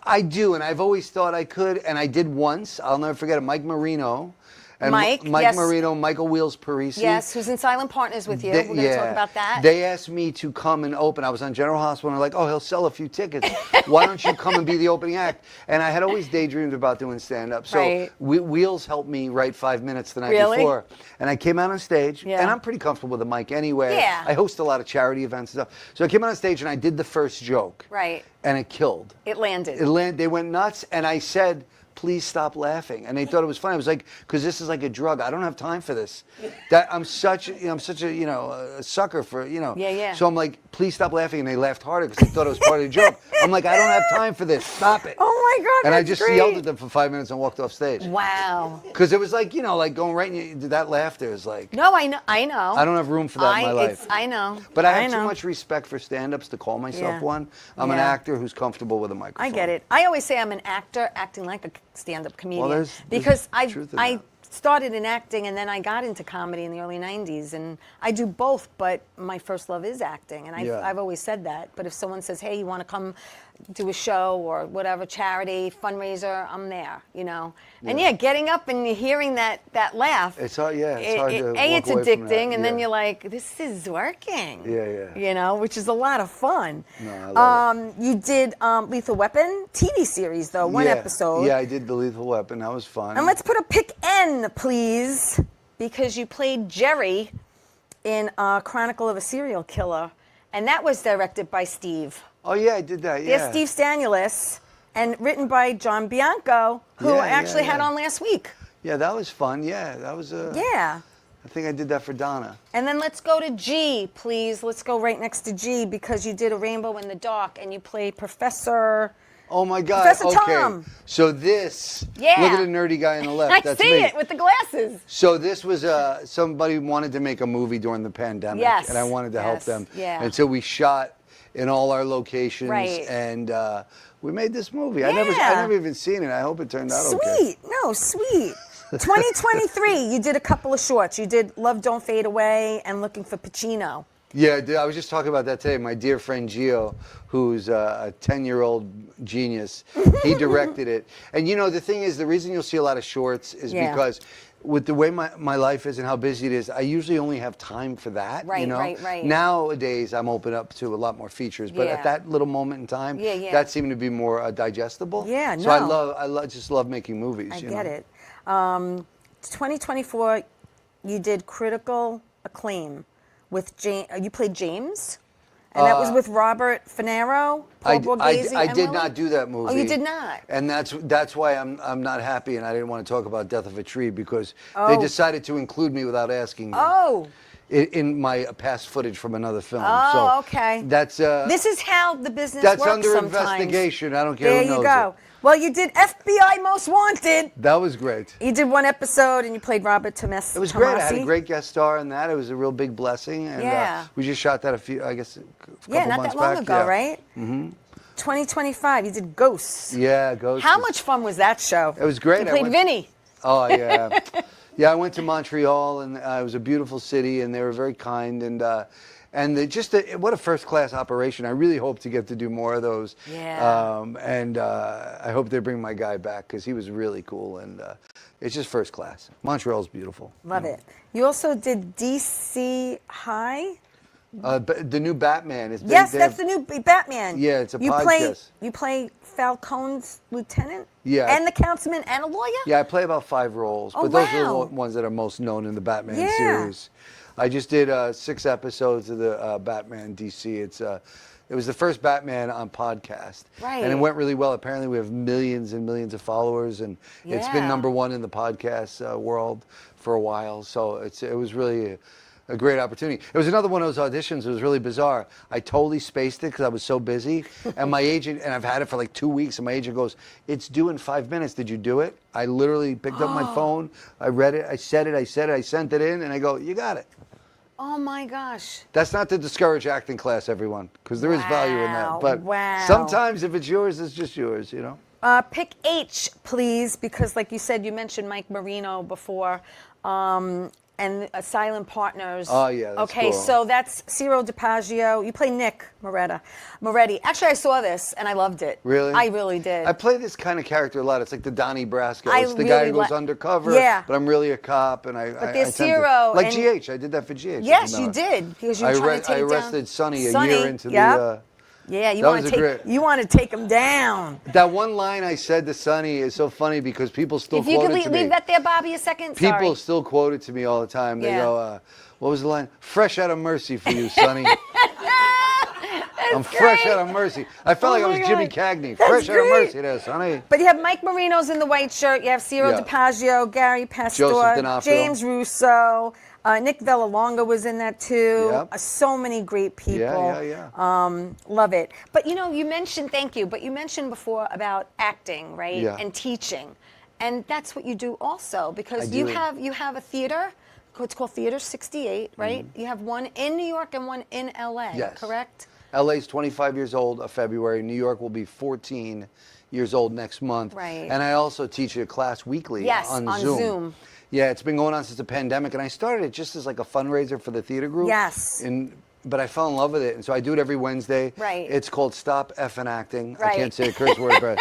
I do, and I've always thought I could, and I did once. I'll never forget it. Mike Marino. And Mike yes. Marino, Michael Wheels Parisi. Yes, who's in Silent Partners with you. We're going to talk about that. They asked me to come and open. I was on General Hospital, and they're like, oh, he'll sell a few tickets. Why don't you come and be the opening act? And I had always daydreamed about doing stand-up. So Wheels helped me write 5 minutes the night before. And I came out on stage, and I'm pretty comfortable with the mic anyway. Yeah. I host a lot of charity events and stuff. So I came out on stage, and I did the first joke. Right. And it killed. It landed. They went nuts, and I said, please stop laughing. And they thought it was funny. I was like, because this is like a drug. I don't have time for this. I'm such a a sucker for, Yeah. So I'm like, please stop laughing. And they laughed harder because they thought it was part of the joke. I'm like, I don't have time for this. Stop it. Oh my God. And I just yelled at them for 5 minutes and walked off stage. Wow. Because it was like, like going right in that laughter is like. No, I know. I don't have room for that in my life. I know. But I have too much respect for stand-ups to call myself one. I'm an actor who's comfortable with a microphone. I get it. I always say I'm an actor acting like a stand-up comedian. Well, because I started in acting and then I got into comedy in the early 90s, and I do both, but my first love is acting, and I've always said that. But if someone says, hey, you want to come do a show or whatever, charity, fundraiser, I'm there, And getting up and hearing that laugh. It's hard, it's hard to it's walk away from that. addicting, and then you're like, this is working. Yeah. Which is a lot of fun. No, I love it. You did Lethal Weapon TV series, though, one episode. Yeah, I did the Lethal Weapon. That was fun. And let's put a pick N, please, because you played Jerry in Chronicle of a Serial Killer, and that was directed by Steve. Oh, yeah, I did that, yeah. Yes, Steve Stanulis, and written by John Bianco, who I actually had on last week. Yeah, that was fun, yeah. That was Yeah. I think I did that for Donna. And then let's go to G, please. Let's go right next to G, because you did A Rainbow in the Dark, and you played Professor... Oh my God! Professor Tom. So this. Yeah. Look at the nerdy guy on the left. I That's see me. it with the glasses. So this was somebody wanted to make a movie during the pandemic, and I wanted to help them. Yeah. And so we shot in all our locations, and we made this movie. I never even seen it. I hope it turned out okay. Sweet. 2023, you did a couple of shorts. You did Love Don't Fade Away and Looking for Pacino. Yeah, I was just talking about that today. My dear friend Gio, who's a 10-year-old genius, he directed it. And the thing is, the reason you'll see a lot of shorts is because with the way my life is and how busy it is, I usually only have time for that. Right. Nowadays, I'm open up to a lot more features, but at that little moment in time, that seemed to be more digestible. Yeah, So I just love making movies. I get it. 2024, you did Critical Acclaim. With you played James, and that was with Robert Finero, Paul Borghese, I did not do that movie. Oh, you did not. And that's why I'm not happy, and I didn't want to talk about Death of a Tree because they decided to include me without asking me. Oh. In my past footage from another film. Oh, okay. That's this is how the business works sometimes. That's under investigation. I don't care who knows There you go. Well, you did FBI Most Wanted. That was great. You did one episode, and you played Robert Tomasi. It was great. I had a great guest star in that. It was a real big blessing. And we just shot that a couple months back. Not that long ago, right? Mm-hmm. 2025, you did Ghosts. Yeah, Ghosts. How much fun was that show? It was great. You played Vinny. Oh, yeah. Yeah, I went to Montreal, and it was a beautiful city, and they were very kind, and what a first-class operation. I really hope to get to do more of those. Yeah. And I hope they bring my guy back because he was really cool, and it's just first class. Montreal's beautiful. Love it. You also did DC High. The new Batman. That's the new Batman. Yeah, it's a podcast. You play Falcone's lieutenant? Yeah. And the councilman and a lawyer? Yeah, I play about 5 roles, but those are the ones that are most known in the Batman series. I just did 6 episodes of the Batman DC. It was the first Batman on podcast. Right. And it went really well. Apparently we have millions and millions of followers, and it's been #1 in the podcast world for a while. So it was really a great opportunity. It was another one of those auditions. It was really bizarre. I totally spaced it because I was so busy. And my agent, and I've had it for like 2 weeks, and my agent goes, "It's due in 5 minutes. Did you do it?" I literally picked up my phone. I read it. I sent it in, and I go, "You got it." Oh my gosh. That's not to discourage acting class, everyone, because there is value in that. But Wow. sometimes if it's yours, it's just yours, you know? Pick H, please, because like you said, you mentioned Mike Marino before. And Silent Partners. Oh, yeah, that's okay, cool. so that's Ciro DiPaggio. You play Nick Moretti. Actually, I saw this, and I loved it. Really? I really did. I play this kind of character a lot. It's like the Donnie Brasco. I It's the guy really who goes undercover, but I'm really a cop. And But I there's tend to- Ciro. Like and- GH. I did that for GH. Yes, you did, because you were trying to take I down arrested Sonny a year into the... Yeah, you that want was to a great- you want to take him down. That one line I said to Sonny is so funny because people still If you quote could it to me. leave that there, Bobby, a second. People Sorry. still quote it to me all the time. They Yeah. go, what was the line? Fresh out of mercy for you, Sonny. I'm That's fresh great. out of mercy. I felt Oh like I my was Jimmy God. Cagney. That's Fresh out of great. mercy there, Sonny. But you have Mike Marino's in the white shirt. You have Ciro Yeah. DiPaggio, Gary Pastor, Joseph D'Onofrio. James Russo. Nick Villalonga was in that too. Yep. So many great people. Yeah. Love it. But you know, you mentioned, thank you, but you mentioned before about acting, right? Yeah. And teaching. And that's what you do also, because I you do. have a theater. It's called Theater 68, right? You have one in New York and one in LA, Yes. correct? LA's 25 years old of February. New York will be 14 years old next month. Right. And I also teach a class weekly Yes, on on Zoom. Zoom. Yeah, it's been going on since the pandemic, and I started it just as like a fundraiser for the theater group. Yes. But I fell in love with it, and so I do it every Wednesday. Right. It's called Stop Effing Acting. Right. I can't say a curse word, but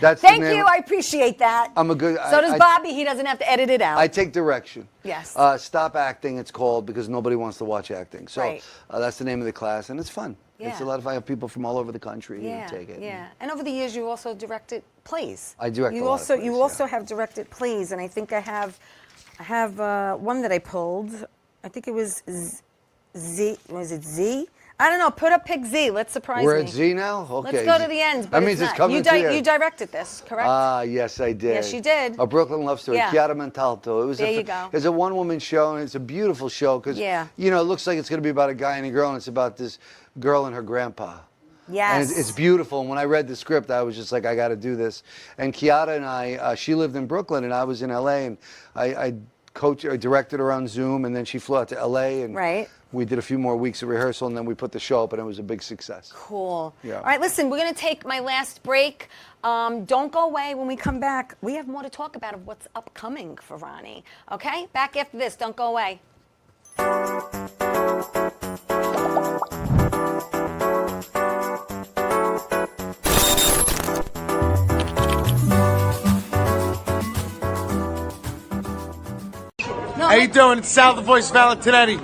that's Thank the name. you. I appreciate that. I'm a good. So does Bobby. He doesn't have to edit it out. I take direction. Yes. Stop Acting, it's called, because nobody wants to watch acting. So Right. that's the name of the class, and it's fun. It's a Yeah. lot of fun. I have people from all over the country who Yeah, take it. yeah. And over the years, you also directed plays. I direct you a lot of also plays, you yeah. also have directed plays, and I think I have one that I pulled. I think it was Z. Was it Z? I don't know. Pick Z. Let's surprise We're me. at Z now? Okay. Let's go to the end. But That means it's not. coming you to you. You directed this, correct? Yes, I did. Yes, you did. A Brooklyn Love Story. Yeah. Chiara Montalto. It was There you go. It's a one-woman show, and it's a beautiful show because, Yeah. you know, it looks like it's going to be about a guy and a girl, and it's about this girl and her grandpa. Yes. And it's beautiful. And when I read the script, I was just like, I got to do this. And Chiara and I, she lived in Brooklyn, and I was in L.A., and I directed her on Zoom, and then she flew out to L.A., and Right. we did a few more weeks of rehearsal, and then we put the show up, and it was a big success. Cool. Yeah. All right, listen, we're going to take my last break. Don't go away. When we come back, we have more to talk about of what's upcoming for Ronnie. Okay? Back after this. Don't go away. How you doing? It's Sal the Voice Valentinetti.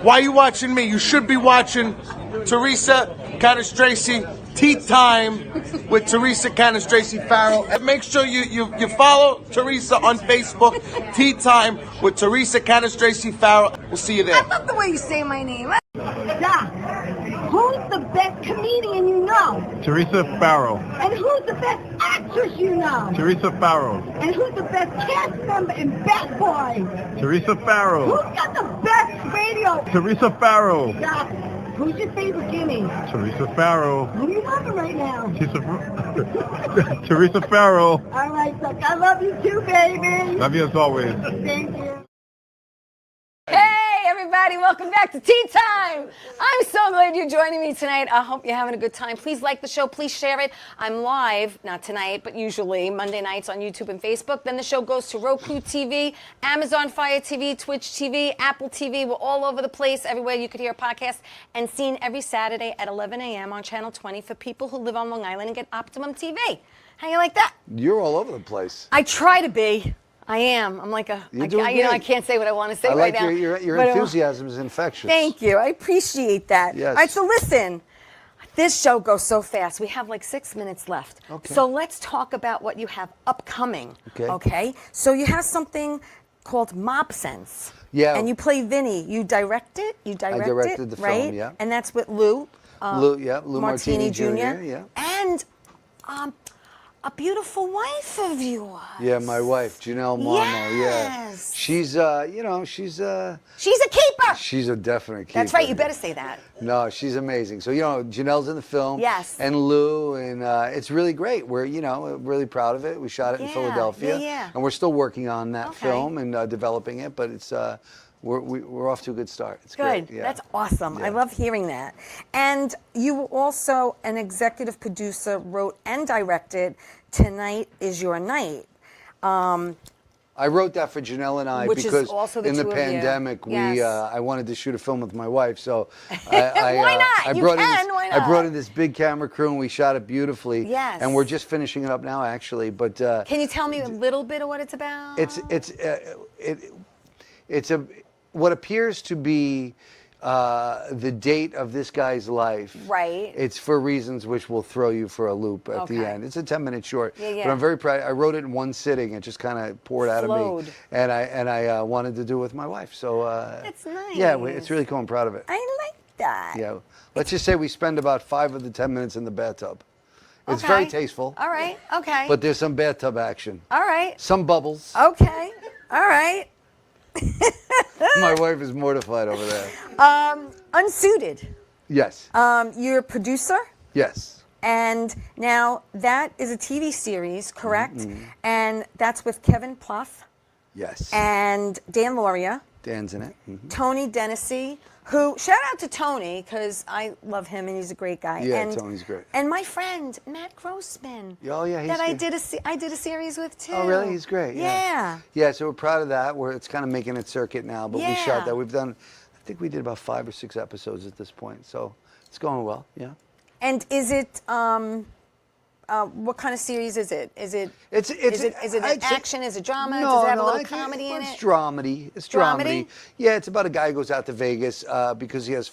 Why are you watching me? You should be watching Theresa Canastraci Tea Time with Theresa Canastraci Farrell. And make sure you follow Theresa on Facebook. Tea Time with Theresa Canastraci Farrell. We'll see you there. I love the way you say my name. Doc, who's the best comedian you know? Theresa Farrell. And who's the best actress you know? Theresa Farrell. And who's the best cast member in Bad Boys? Theresa Farrell. Who's got the best radio? Theresa Farrell. Doc, who's your favorite Jimmy? Theresa Farrell. Who are you loving right now? Teresa Farrell. All right, Doc, I love you too, baby. Love you as always. Thank you. Hey, everybody, welcome back to Tea Time. I'm so glad you're joining me tonight. I hope you're having a good time. Please like the show. Please share it. I'm live, not tonight, but usually Monday nights on YouTube and Facebook. Then the show goes to Roku TV, Amazon Fire TV, Twitch TV, Apple TV. We're all over the place, everywhere you could hear a podcast, and seen every Saturday at 11 a.m. on Channel 20 for people who live on Long Island and get Optimum TV. How you like that? You're all over the place. I try to be. I am. I'm like You're doing you know, good. I can't say what I want to say I right like now. your but, enthusiasm is infectious. Thank you. I appreciate that. Yes. All right, so listen. This show goes so fast. We have like 6 minutes left. Okay. So let's talk about what you have upcoming. Okay. Okay. So you have something called Mob Sense. Yeah. And you play Vinny. You direct it? You direct it, directed the film, right? yeah. And that's with Lou. Lou Martini Jr. Yeah. And a beautiful wife of yours. Yeah, my wife, Janelle Marmo. Yes. Yeah. She's a keeper. She's a definite keeper. That's right. You better say that. No, she's amazing. So, Janelle's in the film. Yes. And Lou, and it's really great. We're, really proud of it. We shot it in Philadelphia. Yeah. And we're still working on that film and developing it, but it's we're off to a good start. It's good. Great. Yeah. That's awesome. Yeah. I love hearing that. And you were also an executive producer, wrote and directed Tonight Is Your Night. I wrote that for Janelle and I Which because is also the in the two of you. pandemic Yes. I wanted to shoot a film with my wife, so Why not? I brought in this big camera crew and we shot it beautifully. Yes. And we're just finishing it up now, actually. But can you tell me a little bit of what it's about? It's what appears to be the date of this guy's life. Right. It's for reasons which will throw you for a loop at the end. It's a 10-minute short. Yeah. But I'm very proud. I wrote it in one sitting. It just kind of poured out of me. And I wanted to do it with my wife. So that's nice. Yeah, it's really cool. I'm proud of it. I like that. Yeah. Let's just say we spend about 5 of the 10 minutes in the bathtub. It's very tasteful. All right. Okay. But there's some bathtub action. All right. Some bubbles. Okay. All right. My wife is mortified over there. Unsuited. Yes. You're a producer, Yes. and now that is a TV series, correct? And that's with Kevin Pluff Yes. and Dan Lauria, Dan's in it. Tony Dennessy, who, shout out to Tony, because I love him and he's a great guy. Yeah, and, Tony's great. And my friend, Matt Grossman. Oh, yeah, he's that good. I did a series with, too. Oh, really? He's great. Yeah. Yeah, so we're proud of that. It's kind of making its circuit now, but we shot that. We've done, I think we did about 5 or 6 episodes at this point, so it's going well, yeah. And is it, what kind of series is it? Is it an action? Is it drama? Does it have a little comedy in it? It's dramedy. It's dramedy. Yeah, it's about a guy who goes out to Vegas because he has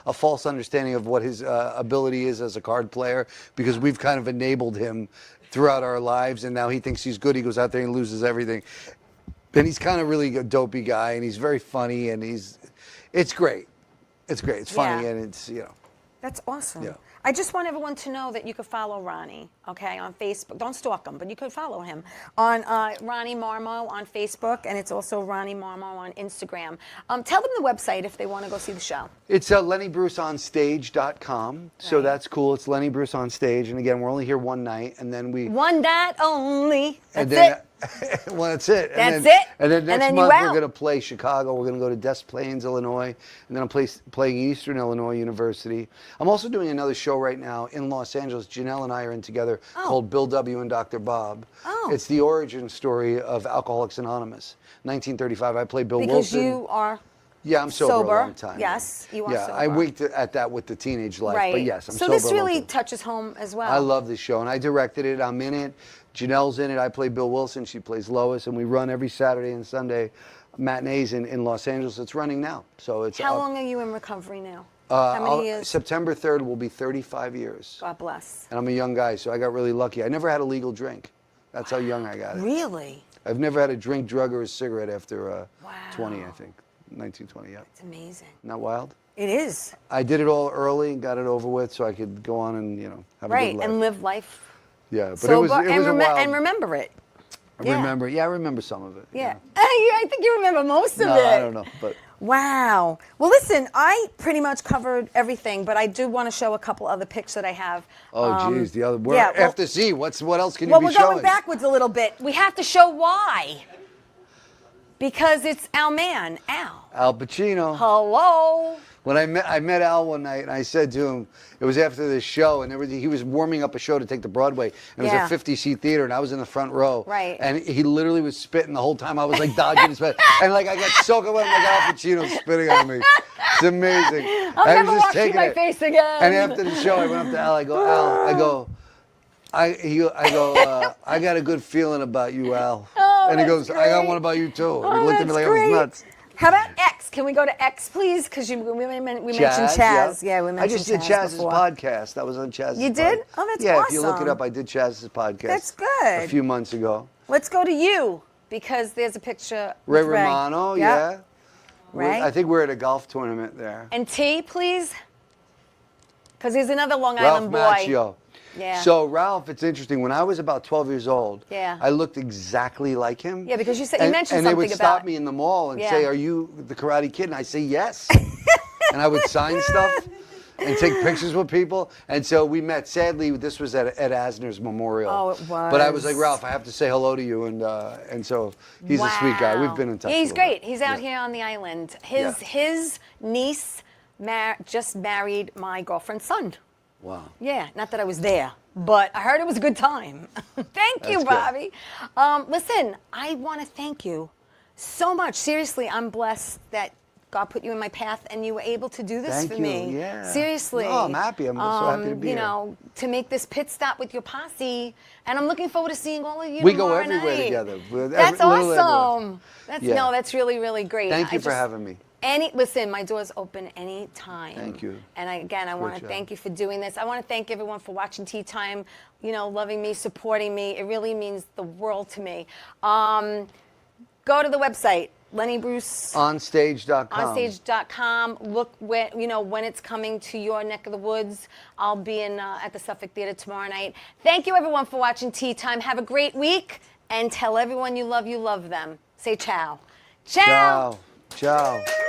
a false understanding of what his ability is as a card player, because we've kind of enabled him throughout our lives, and now he thinks he's good. He goes out there and loses everything. And he's kind of really a dopey guy, and he's very funny, and it's great. It's great. It's funny, and it's, That's awesome. Yeah. I just want everyone to know that you could follow Ronnie, okay, on Facebook. Don't stalk him, but you could follow him on Ronnie Marmo on Facebook, and it's also Ronnie Marmo on Instagram. Tell them the website if they want to go see the show. It's LennyBruceOnStage.com, so that's cool. It's Lenny Bruce on Stage, and again, we're only here one night, and then we... One night only. That's it. Well, that's it. That's it. And then next month we're going to play Chicago. We're going to go to Des Plaines, Illinois, and then I'm playing Eastern Illinois University. I'm also doing another show right now in Los Angeles. Janelle and I are in together called Bill W. and Dr. Bob. It's the origin story of Alcoholics Anonymous. 1935. I play Bill Wilson. Because you are... Yeah, I'm sober a long time. Yes, you are sober. I winked at that with the teenage life, right. but yes, I'm sober. So this really touches home as well. I love this show, and I directed it. I'm in it. Janelle's in it. I play Bill Wilson. She plays Lois, and we run every Saturday and Sunday matinees in Los Angeles. It's running now, so it's. How long are you in recovery now? How many years? September 3rd will be 35 years. God bless. And I'm a young guy, so I got really lucky. I never had a legal drink. That's how young I got it. Really? I've never had a drink, drug, or a cigarette after 20, I think. 1920, yeah. It's amazing. Not wild? It is. I did it all early and got it over with so I could go on and, have a good life. Right, and live life. Yeah, but sober, it was a wild... And remember it. I remember some of it. Yeah. I think you remember most of it. No, I don't know, but... Wow. Well, listen, I pretty much covered everything, but I do want to show a couple other pics that I have. Oh, geez, the other... After Z, what else can you be showing? Well, we're going backwards a little bit. We have to show why. Because it's our man, Al. Al Pacino. Hello. When I met Al one night, and I said to him, it was after this show, and he was warming up a show to take to Broadway, and it was a 50-seat theater, and I was in the front row. Right. And he literally was spitting the whole time. I was like dodging his spit. And I got so good, like Al Pacino spitting on me. It's amazing. I'll never watch my face again. And after the show, I went up to Al. I go, Al, I got a good feeling about you, Al. Oh, and he goes, great. I got one about you too. And he looked at me like I was nuts. How about X? Can we go to X, please? Because we mentioned Chaz. Yeah, we mentioned Chaz. I just did Chaz's podcast. That was on Chaz's podcast. You did? Oh, that's awesome. Yeah, if you look it up, I did Chaz's podcast. That's good. A few months ago. Let's go to you, because there's a picture Ray with Ray. Romano, yeah. Ray. I think we're at a golf tournament there. And T, please. Because he's another Long Ralph Island boy. Macchio. Yeah. So Ralph, it's interesting. When I was about 12 years old, I looked exactly like him. Yeah, because you said you mentioned something about. And they would stop me in the mall and say, "Are you the Karate Kid?" And I say, "Yes." And I would sign stuff and take pictures with people. And so we met. Sadly, this was at Ed Asner's memorial. Oh, it was. But I was like, "Ralph, I have to say hello to you." And so he's a sweet guy. We've been in touch. Yeah, he's a great. bit. He's out here on the island. His niece just married my girlfriend's son. Wow. Yeah, not that I was there, but I heard it was a good time. Thank you, Bobby. Listen, I want to thank you so much. Seriously, I'm blessed that God put you in my path and you were able to do this for me. Yeah. Seriously. No, I'm happy. I'm so happy to be here. You know, to make this pit stop with your posse, and I'm looking forward to seeing all of you We tomorrow go everywhere night. together. That's awesome. Everywhere. No, that's really, really great. Thank you for having me. Listen, my door's open any time. Thank you. And I want to thank you for doing this. I want to thank everyone for watching Tea Time, you know, loving me, supporting me. It really means the world to me. Go to the website, Lenny Bruce. Onstage.com. Onstage.com. Look when it's coming to your neck of the woods. I'll be at the Suffolk Theater tomorrow night. Thank you, everyone, for watching Tea Time. Have a great week, and tell everyone you love them. Say ciao. Ciao. Ciao. Ciao.